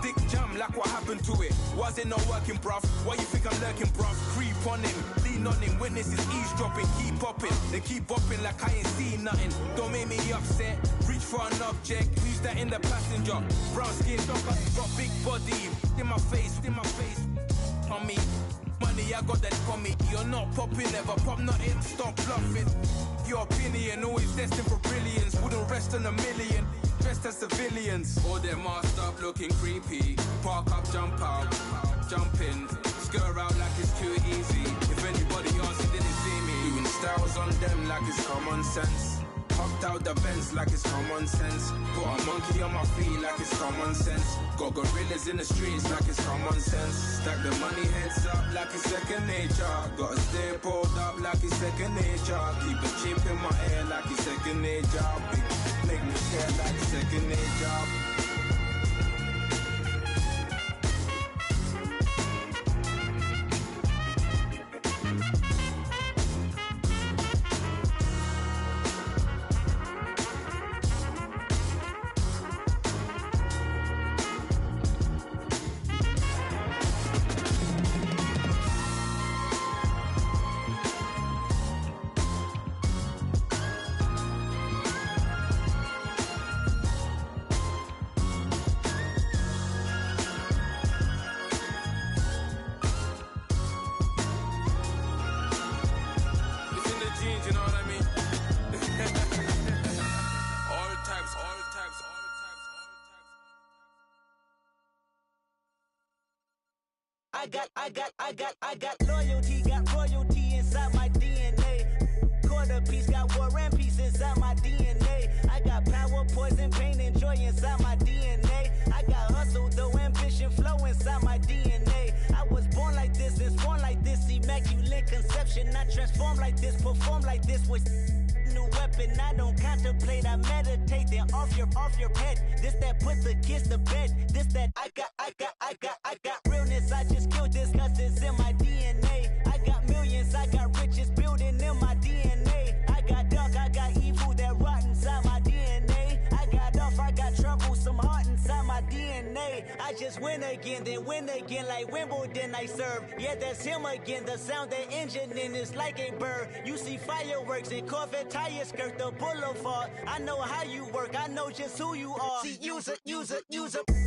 Stick jam like what happened to it. Was it not working, bruv? Why you think I'm lurking, bruv? Creep on him, lean on him. Witnesses eavesdropping, keep popping. They keep bopping like I ain't seen nothing. Don't make me upset. Reach for an object. Who's that in the passenger? Brown skin, got big body. In my face, on me. Money, I got that for me. You're not popping, never pop nothing. Stop bluffing. Your opinion always destined for brilliance. Wouldn't rest on a million. Dressed as civilians. All them masked up looking creepy. Park up, jump out, jump in. Skirt out like it's too easy. If anybody else didn't see me. Doing styles on them like it's common sense. Hopped out the Benz like it's common sense. Put a monkey on my feet like it's common sense. Got gorillas in the streets like it's common sense. Stack the money heads up like it's second nature. Gotta stay pulled up like it's second nature. Keep a chip in my ear like it's second nature. Big make me care like second nature. I got loyalty, got royalty inside my DNA. Quarter piece, got war and peace inside my DNA. I got power, poison, pain, and joy inside my DNA. I got hustle, though, ambition, flow inside my DNA. I was born like this and born like this, immaculate conception. I transform like this, perform like this with new weapon. I don't contemplate, I meditate, then off your head. This that put the kids to bed. This that I got realness. I just killed this cause it's in my DNA. I got millions, I got riches building in my DNA. I got dark, I got evil that rot inside my DNA. I got off, I got trouble, some heart inside my DNA. I just win again, then win again like Wimbledon I serve. Yeah, that's him again, the sound that engine in is like a bird. You see fireworks and Corvette tires skirt the boulevard. I know how you work, I know just who you are. See, use a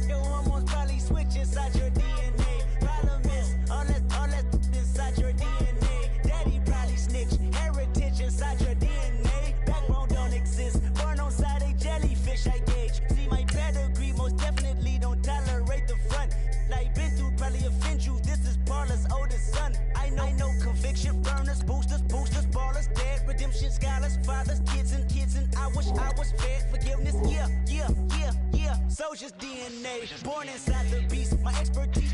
your hormones probably switch inside your DNA. Problem is, all that inside your DNA. Daddy probably snitch, heritage inside your DNA. Backbone don't exist, born on side a jellyfish I gauge. See my pedigree, most definitely don't tolerate the front. Like been through probably offend you, this is Parler's oldest son. I know conviction, burners, boosters, ballers, dead, redemption, scholars, fathers, kids and I wish I was fed forgiveness, yeah. Soldier's DNA, born inside the beast, my expertise